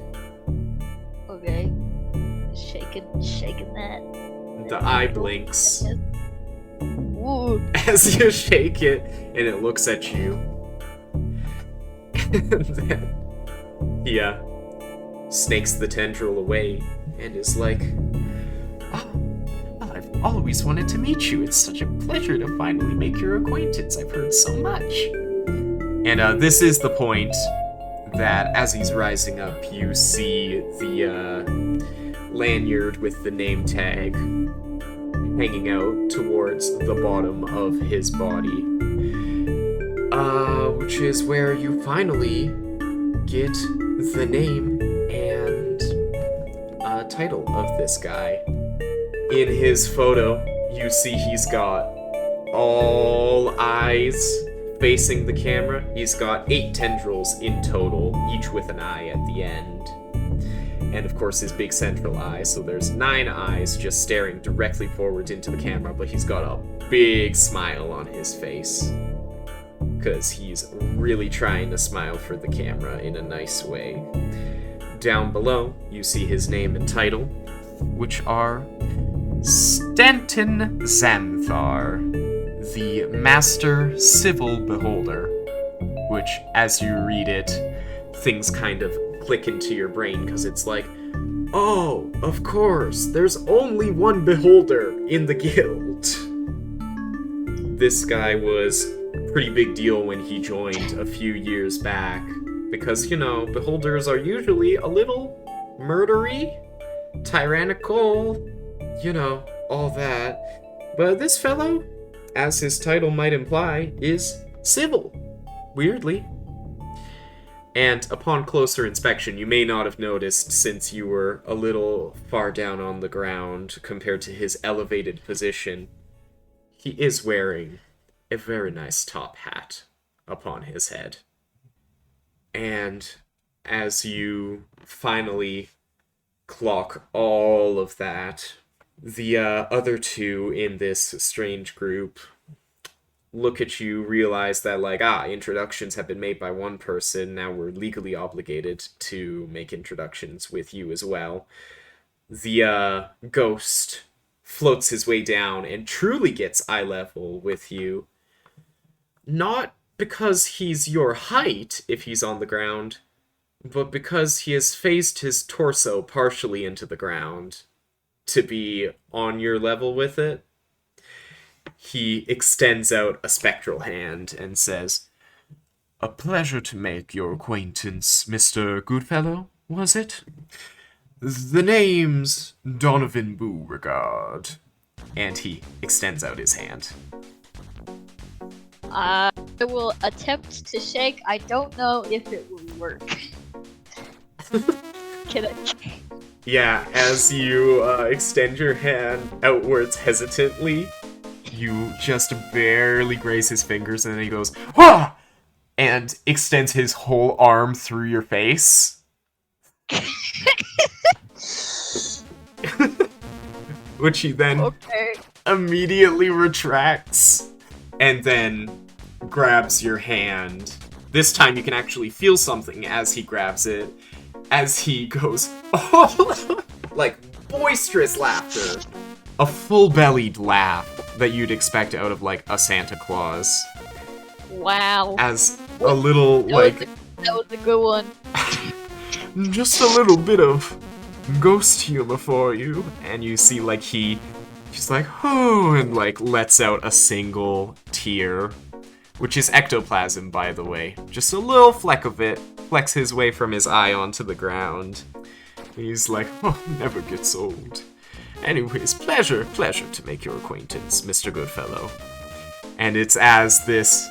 Okay. Shaking that. The eye blinks Ooh. as you shake it, and it looks at you. And then he snakes the tendril away and is like, "Oh, well, I've always wanted to meet you. It's such a pleasure to finally make your acquaintance. I've heard so much. And this is the point that as he's rising up, you see the lanyard with the name tag hanging out towards the bottom of his body. Which is where you finally get the name and title of this guy. In his photo, you see he's got all eyes facing the camera. He's got 8 tendrils in total, each with an eye at the end. And of course his big central eye, so there's 9 eyes just staring directly forward into the camera, but he's got a big smile on his face. Because he's really trying to smile for the camera in a nice way. Down below, you see his name and title, which are Stanton Xanthar, the Master Civil Beholder, which, as you read it, things kind of click into your brain, because it's like, oh, of course, there's only one Beholder in the guild. This guy was a pretty big deal when he joined a few years back, because, you know, Beholders are usually a little murdery, tyrannical, you know, all that. But this fellow, as his title might imply, is civil. Weirdly. And upon closer inspection, you may not have noticed, since you were a little far down on the ground compared to his elevated position, he is wearing a very nice top hat upon his head. And as you finally clock all of that, the other 2 in this strange group look at you, realize that, like, introductions have been made by one person, now we're legally obligated to make introductions with you as well. The ghost floats his way down and truly gets eye level with you. Not because he's your height, if he's on the ground, but because he has phased his torso partially into the ground to be on your level with it. He extends out a spectral hand and says, "A pleasure to make your acquaintance, Mr. Goodfellow, was it? The name's Donovan Beauregard." And he extends out his hand. I will attempt to shake. I don't know if it will work. Can I? Yeah, as you extend your hand outwards hesitantly, you just barely graze his fingers, and then he goes, "Wah!" and extends his whole arm through your face. Which he then immediately retracts, and then grabs your hand. This time you can actually feel something as he grabs it, as he goes, oh, like boisterous laughter. A full-bellied laugh that you'd expect out of, like, a Santa Claus. Wow. As a little, that was a good one. Just a little bit of ghost humor for you. And you see, like, he's like, oh, and, like, lets out a single tear. Which is ectoplasm, by the way. Just a little fleck of it. Flecks his way from his eye onto the ground. He's like, oh, never gets old. Anyways, pleasure to make your acquaintance, Mr. Goodfellow. And it's as this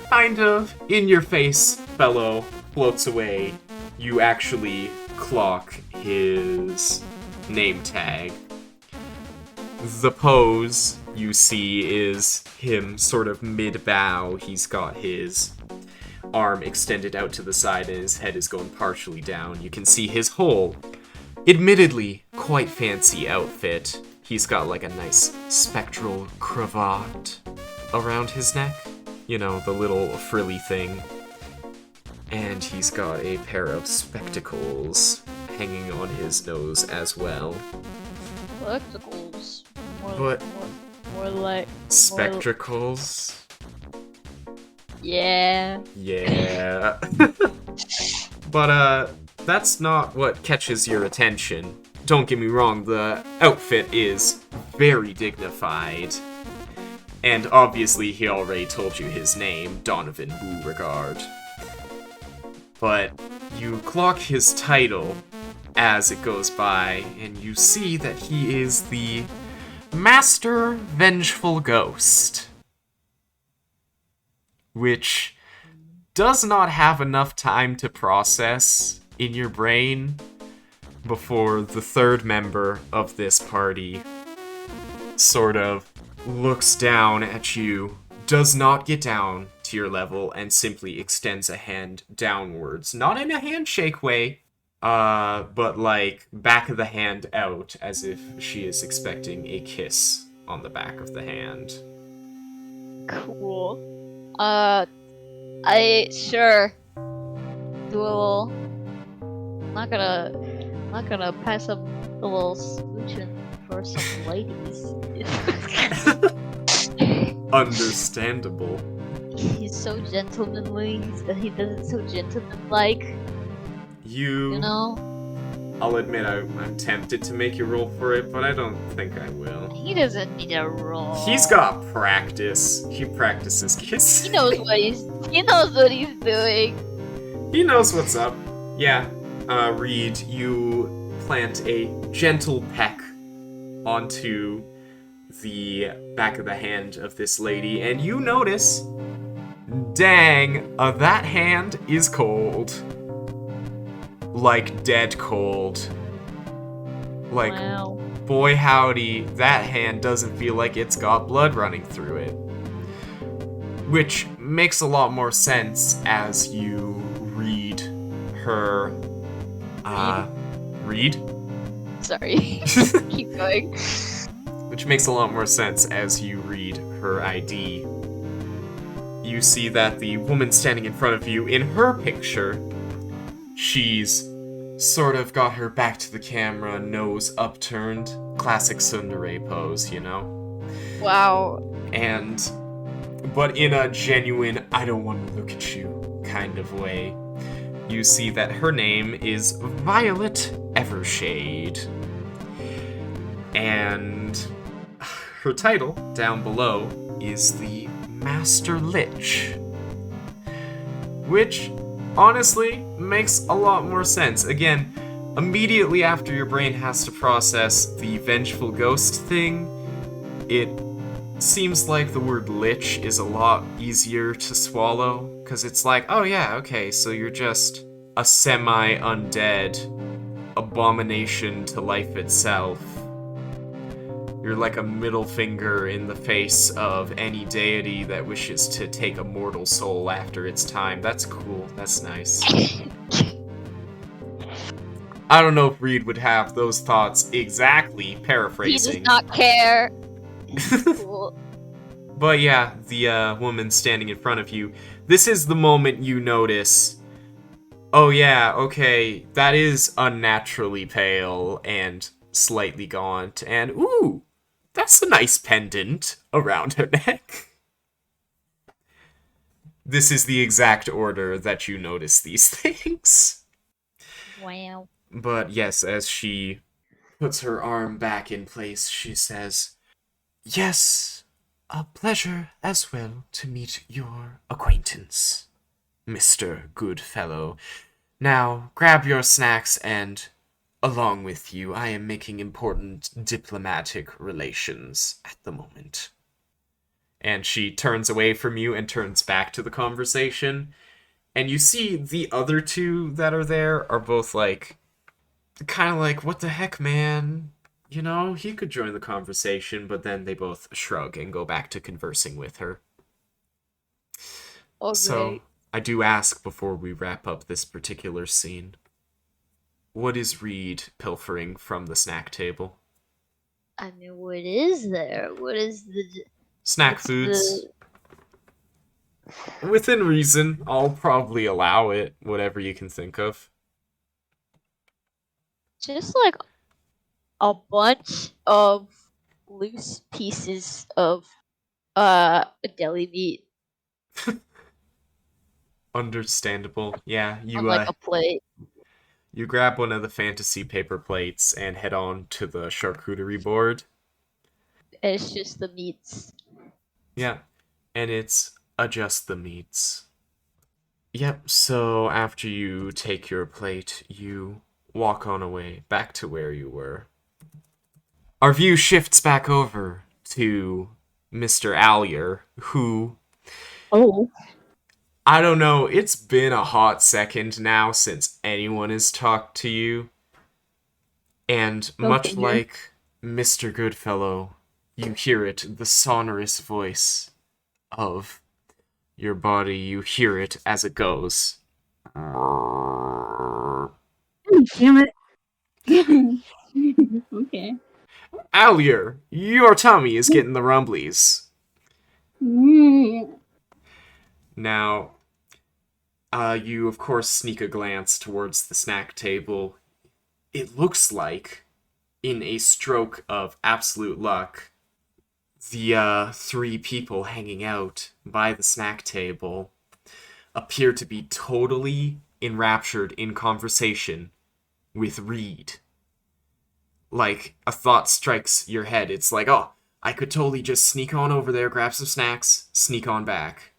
kind of in-your-face fellow floats away, you actually clock his name tag. The pose you see is him sort of mid-bow. He's got his arm extended out to the side and his head is going partially down. You can see his whole, admittedly, quite fancy outfit. He's got like a nice spectral cravat around his neck. You know, the little frilly thing. And he's got a pair of spectacles hanging on his nose as well. Spectacles. More like... Spectacles? Yeah. Yeah. But, that's not what catches your attention. don't get me wrong, the outfit is very dignified. And obviously he already told you his name, Donovan Beauregard. But you clock his title as it goes by, and you see that he is the Master Vengeful Ghost. Which does not have enough time to process in your brain before the third member of this party sort of looks down at you, does not get down to your level, and simply extends a hand downwards. Not in a handshake way, but like back of the hand out, as if she is expecting a kiss on the back of the hand. Cool. Sure. Well, not gonna pass up a little smooching for some ladies. Understandable. He's so gentlemanly. He does it so gentleman-like. You know? I'll admit I'm tempted to make you roll for it, but I don't think I will. He doesn't need a roll. He's got practice. He practices kissing. He knows what he's doing. He knows what's up. Yeah. Reed, you plant a gentle peck onto the back of the hand of this lady, and you notice, dang, that hand is cold. Like dead cold. Like, wow. Boy howdy, that hand doesn't feel like it's got blood running through it. Which makes a lot more sense as you read her... read? Sorry. Keep going. Which makes a lot more sense as you read her ID. You see that the woman standing in front of you, in her picture, she's sort of got her back to the camera, nose upturned. Classic tsundere pose, you know? Wow. But in a genuine, I don't want to look at you kind of way. You see that her name is Violet Evershade. And her title, down below, is the Master Lich. Which, honestly, makes a lot more sense. Again, immediately after your brain has to process the Vengeful Ghost thing, it seems like the word Lich is a lot easier to swallow, because it's like, oh yeah, okay, so you're just a semi-undead abomination to life itself. You're like a middle finger in the face of any deity that wishes to take a mortal soul after its time. That's cool. That's nice. I don't know if Reed would have those thoughts exactly, paraphrasing. He does not care. Cool. But yeah, the woman standing in front of you, this is the moment you notice, oh yeah, okay, that is unnaturally pale and slightly gaunt, and ooh, that's a nice pendant around her neck. This is the exact order that you notice these things. Wow. But yes, as she puts her arm back in place, she says, "Yes, a pleasure as well to meet your acquaintance, Mr. Goodfellow. Now, grab your snacks and, along with you, I am making important diplomatic relations at the moment." And she turns away from you and turns back to the conversation. And you see the other two that are there are both like, kind of like, what the heck, man? You know, he could join the conversation, but then they both shrug and go back to conversing with her. Okay. So, I do ask before we wrap up this particular scene, what is Reed pilfering from the snack table? I mean, what is there? What is the... Snack foods. Within reason, I'll probably allow it, whatever you can think of. Just like a bunch of loose pieces of deli meat Understandable. Yeah, on like a plate. You grab one of the fantasy paper plates and head on to the charcuterie board. It's just the meats. Yeah, and it's adjust the meats. Yep, so after you take your plate, you walk on away back to where you were. Our view shifts back over to Mr. Alyur, who, Oh, I don't know, it's been a hot second now since anyone has talked to you. And much figure. like Mr. Goodfellow, you hear it, the sonorous voice of your body. You hear it as it goes. damn it. Okay. Alyur, your tummy is getting the rumblies. Mm. Now, you of course sneak a glance towards the snack table. It looks like, in a stroke of absolute luck, the three people hanging out by the snack table appear to be totally enraptured in conversation with Reed. Like, a thought strikes your head. It's like, oh, I could totally just sneak on over there, grab some snacks, sneak on back.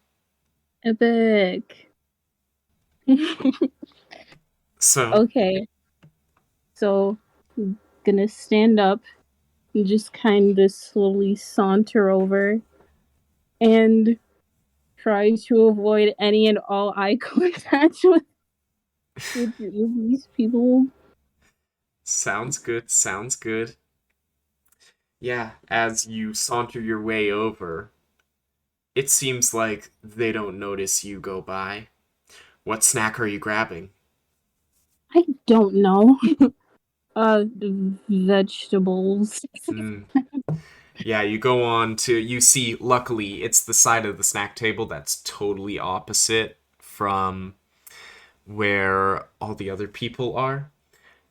Epic. So, Okay. So, I'm gonna stand up and just kind of slowly saunter over and try to avoid any and all eye contact with these people. sounds good, sounds good. Yeah, as you saunter your way over, it seems like they don't notice you go by. What snack are you grabbing? I don't know. Vegetables. Hmm. Yeah, you go on to, you see, luckily, it's the side of the snack table that's totally opposite from where all the other people are.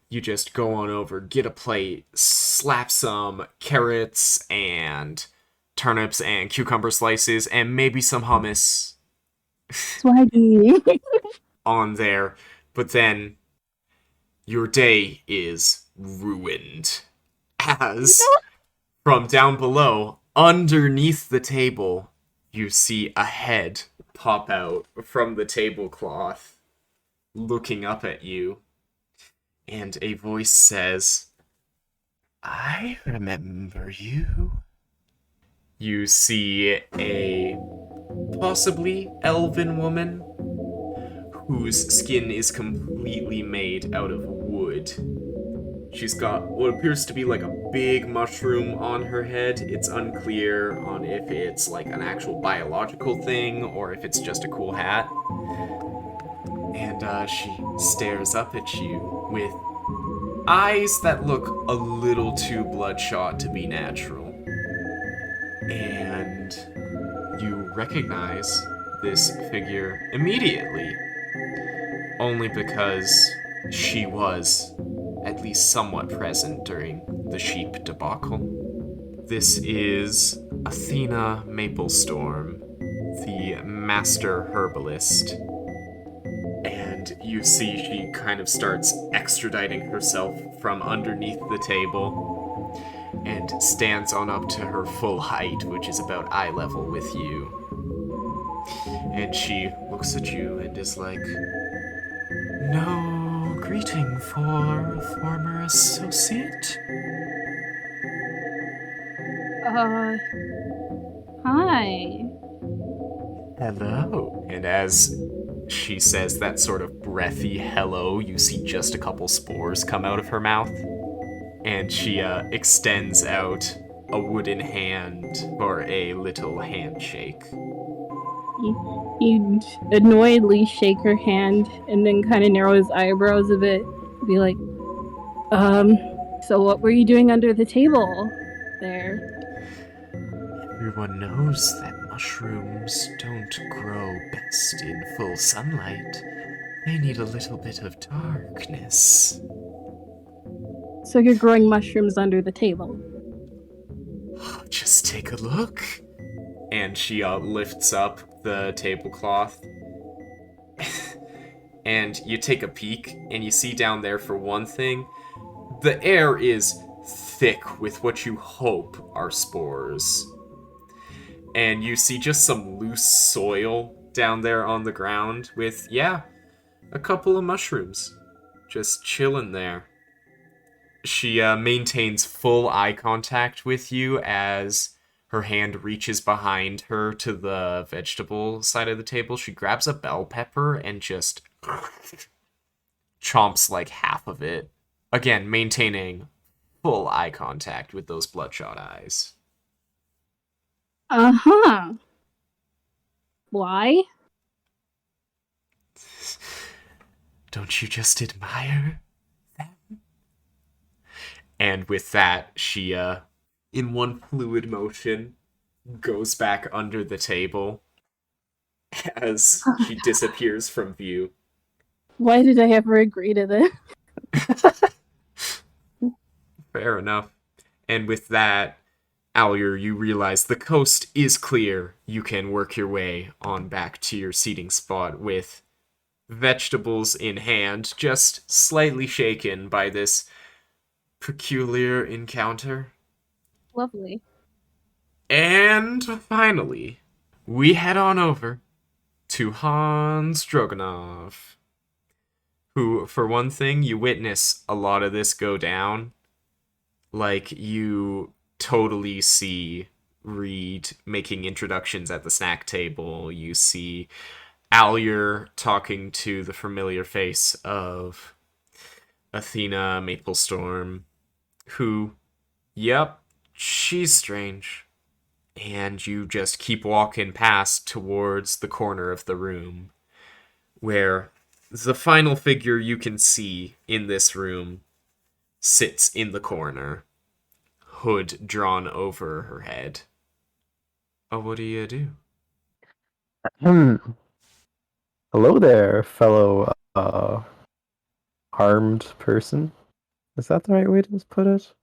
You just go on over, get a plate, slap some carrots and turnips and cucumber slices and maybe some hummus Swaggy. on there. But then your day is ruined. As from down below, underneath the table, you see a head pop out from the tablecloth, looking up at you. And a voice says, I remember you. You see a possibly elven woman whose skin is completely made out of wood. She's got what appears to be like a big mushroom on her head. It's unclear on if it's like an actual biological thing or if it's just a cool hat. And she stares up at you with eyes that look a little too bloodshot to be natural. And you recognize this figure immediately. Only because she was at least somewhat present during the sheep debacle. This is Athena Maplestorm, the master herbalist. And you see she kind of starts extraditing herself from underneath the table and stands on up to her full height, which is about eye level with you. And she looks at you and is like, no greeting for a former associate? Hi. Hello. And as she says that sort of breathy hello, you see just a couple spores come out of her mouth. And she extends out a wooden hand for a little handshake. He'd annoyedly shake her hand and then kind of narrow his eyebrows a bit. Be like, so what were you doing under the table there? Everyone knows that mushrooms don't grow best in full sunlight. They need a little bit of darkness. So you're growing mushrooms under the table. Just take a look. And she lifts up the tablecloth. and you take a peek, and you see down there, for one thing, the air is thick with what you hope are spores. And you see just some loose soil down there on the ground with, a couple of mushrooms just chilling there. She maintains full eye contact with you as her hand reaches behind her to the vegetable side of the table. She grabs a bell pepper and just chomps like half of it. Again, maintaining full eye contact with those bloodshot eyes. Uh-huh. Why? Don't you just admire them? And with that, she, in one fluid motion, goes back under the table as she disappears from view. Why did I ever agree to this? Fair enough. And with that, Alyur, you realize the coast is clear. You can work your way on back to your seating spot with vegetables in hand, just slightly shaken by this peculiar encounter. Lovely. And finally, we head on over to Hans Dragunov, who, for one thing, you witness a lot of this go down. Like, you totally see Reed making introductions at the snack table. You see Alyur talking to the familiar face of Athena Maplestorm, who, she's strange. And you just keep walking past towards the corner of the room, where the final figure you can see in this room sits in the corner, hood drawn over her head. Oh, what do you do? Hello there, fellow armed person. Is that the right way to put it?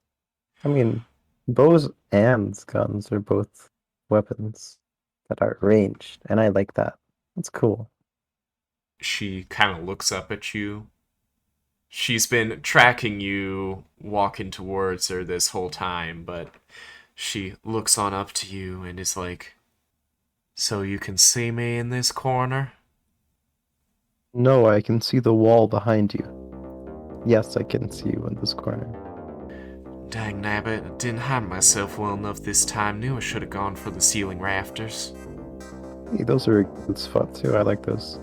I mean, bows and guns are both weapons that are ranged, and I like that. That's cool. She kind of looks up at you. She's been tracking you walking towards her this whole time, but she looks on up to you and is like, "So you can see me in this corner?" No, I can see the wall behind you. Yes, I can see you in this corner. Dang nabbit, I didn't hide myself well enough this time. Knew I should have gone for the ceiling rafters. Hey, those are a good spot too. I like those.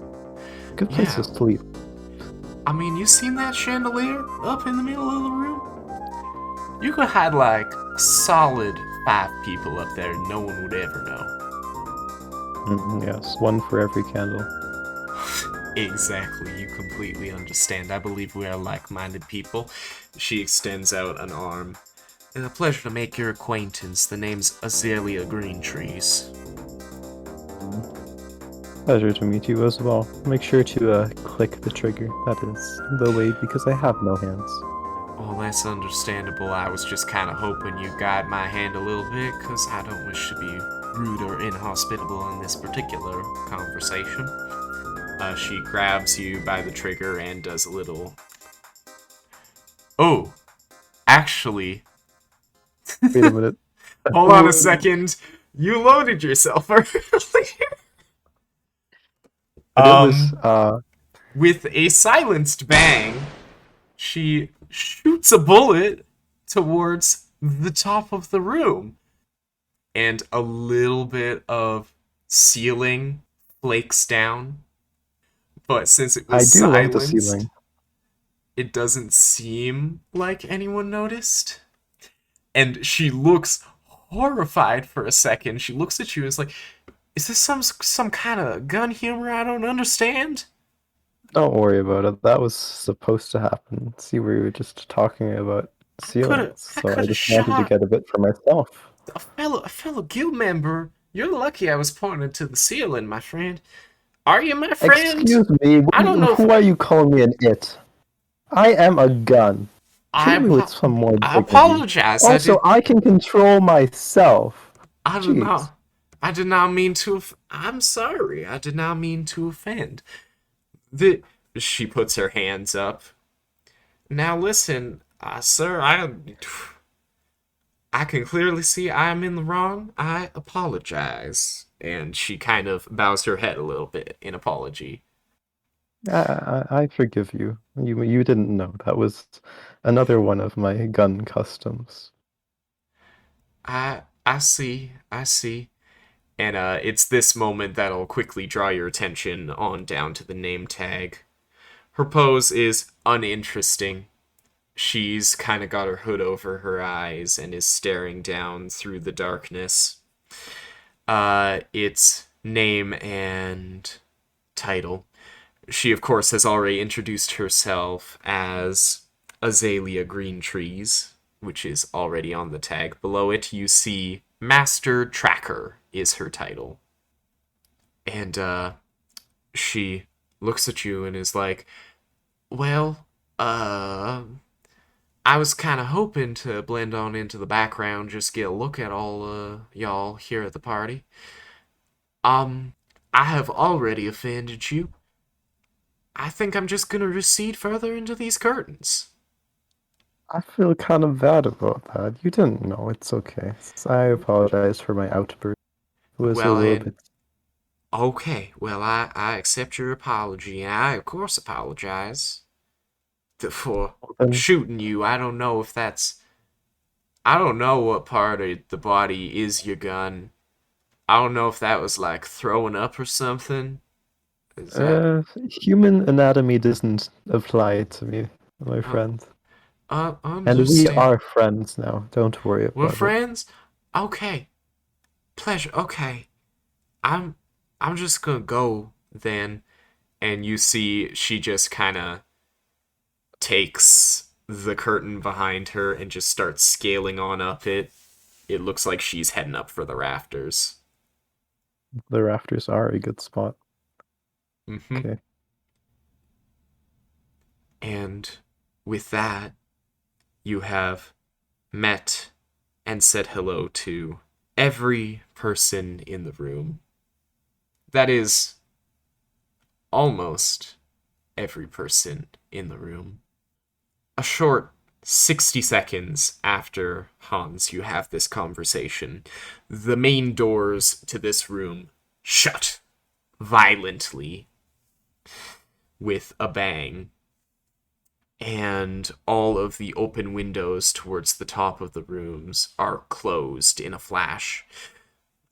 Good place Yeah. to sleep. I mean, you seen that chandelier up in the middle of the room? You could hide like a solid 5 people up there and no one would ever know. Yes, one for every candle. Exactly, you completely understand. I believe we are like-minded people. She extends out an arm. It's a pleasure to make your acquaintance. The name's Azalea Greentrees. Pleasure to meet you as well. Make sure to click the trigger. That is the way, because I have no hands. Well, that's understandable. I was just kind of hoping you'd guide my hand a little bit, because I don't wish to be rude or inhospitable in this particular conversation. She grabs you by the trigger and does a little... Oh, actually... Wait a minute. Hold on a second. You loaded yourself earlier. With a silenced bang, she shoots a bullet towards the top of the room. And a little bit of ceiling flakes down. But since it was I do love the silenced, ceiling. it doesn't seem like anyone noticed. And she looks horrified for a second. She looks at you and is like, "Is this some kind of gun humor I don't understand?" Don't worry about it. That was supposed to happen. See, we were just talking about ceilings, so I just wanted to get a bit for myself. A fellow guild member. You're lucky I was pointing to the ceiling, my friend. Are you my friend? Excuse me. I don't know who are you calling me an it? I am a gun. Treat me with some more dignity. I apologize. Also, I can control myself. I did not mean to. I'm sorry. I did not mean to offend. she puts her hands up. Now listen, sir, I can clearly see I'm in the wrong. I apologize. And she kind of bows her head a little bit in apology. I forgive you. You didn't know. That was another one of my gun customs. I see, I see. And it's this moment that'll quickly draw your attention on down to the name tag. Her pose is uninteresting. She's kind of got her hood over her eyes and is staring down through the darkness. It's name and title. She, of course, has already introduced herself as Azalea Greentrees, which is already on the tag. Below it, you see Master Tracker is her title. And she looks at you and is like, well, I was kind of hoping to blend on into the background, just get a look at all y'all here at the party. I have already offended you. I think I'm just gonna recede further into these curtains. I feel kind of bad about that. You didn't know. It's okay. I apologize for my outburst. It was a little bit. Okay, well, I accept your apology, and I, of course, apologize for shooting you. I don't know if that's... I don't know what part of the body is your gun. I don't know if that was, like, throwing up or something. Human anatomy doesn't apply to me, my friend. And we are friends now. Don't worry about it. We're friends? Okay. Pleasure. Okay. I'm just gonna go then. And you see she just kind of takes the curtain behind her and just starts scaling on up it. It looks like she's heading up for the rafters. The rafters are a good spot. Mm-hmm. Okay. And with that, you have met and said hello to every person in the room. That is almost every person in the room. A short 60 seconds after, Hans, you have this conversation, the main doors to this room shut violently with a bang, and all of the open windows towards the top of the rooms are closed in a flash.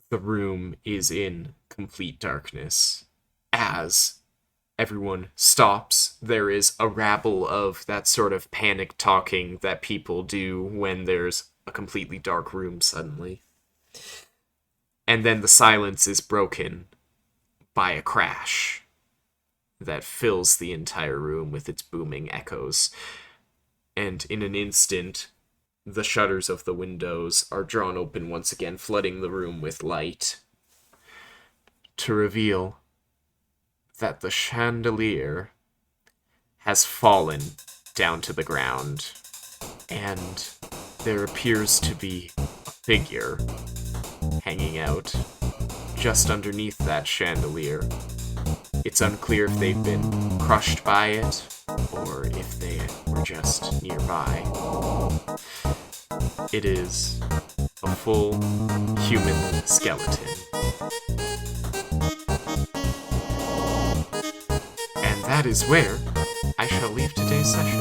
The room is in complete darkness. As everyone stops, there is a rabble of that sort of panic talking that people do when there's a completely dark room suddenly. And then the silence is broken by a crash that fills the entire room with its booming echoes. And in an instant, the shutters of the windows are drawn open once again, flooding the room with light, to reveal that the chandelier has fallen down to the ground, and there appears to be a figure hanging out just underneath that chandelier. It's unclear if they've been crushed by it, or if they were just nearby. It is a full human skeleton. And that is where I shall leave today's session.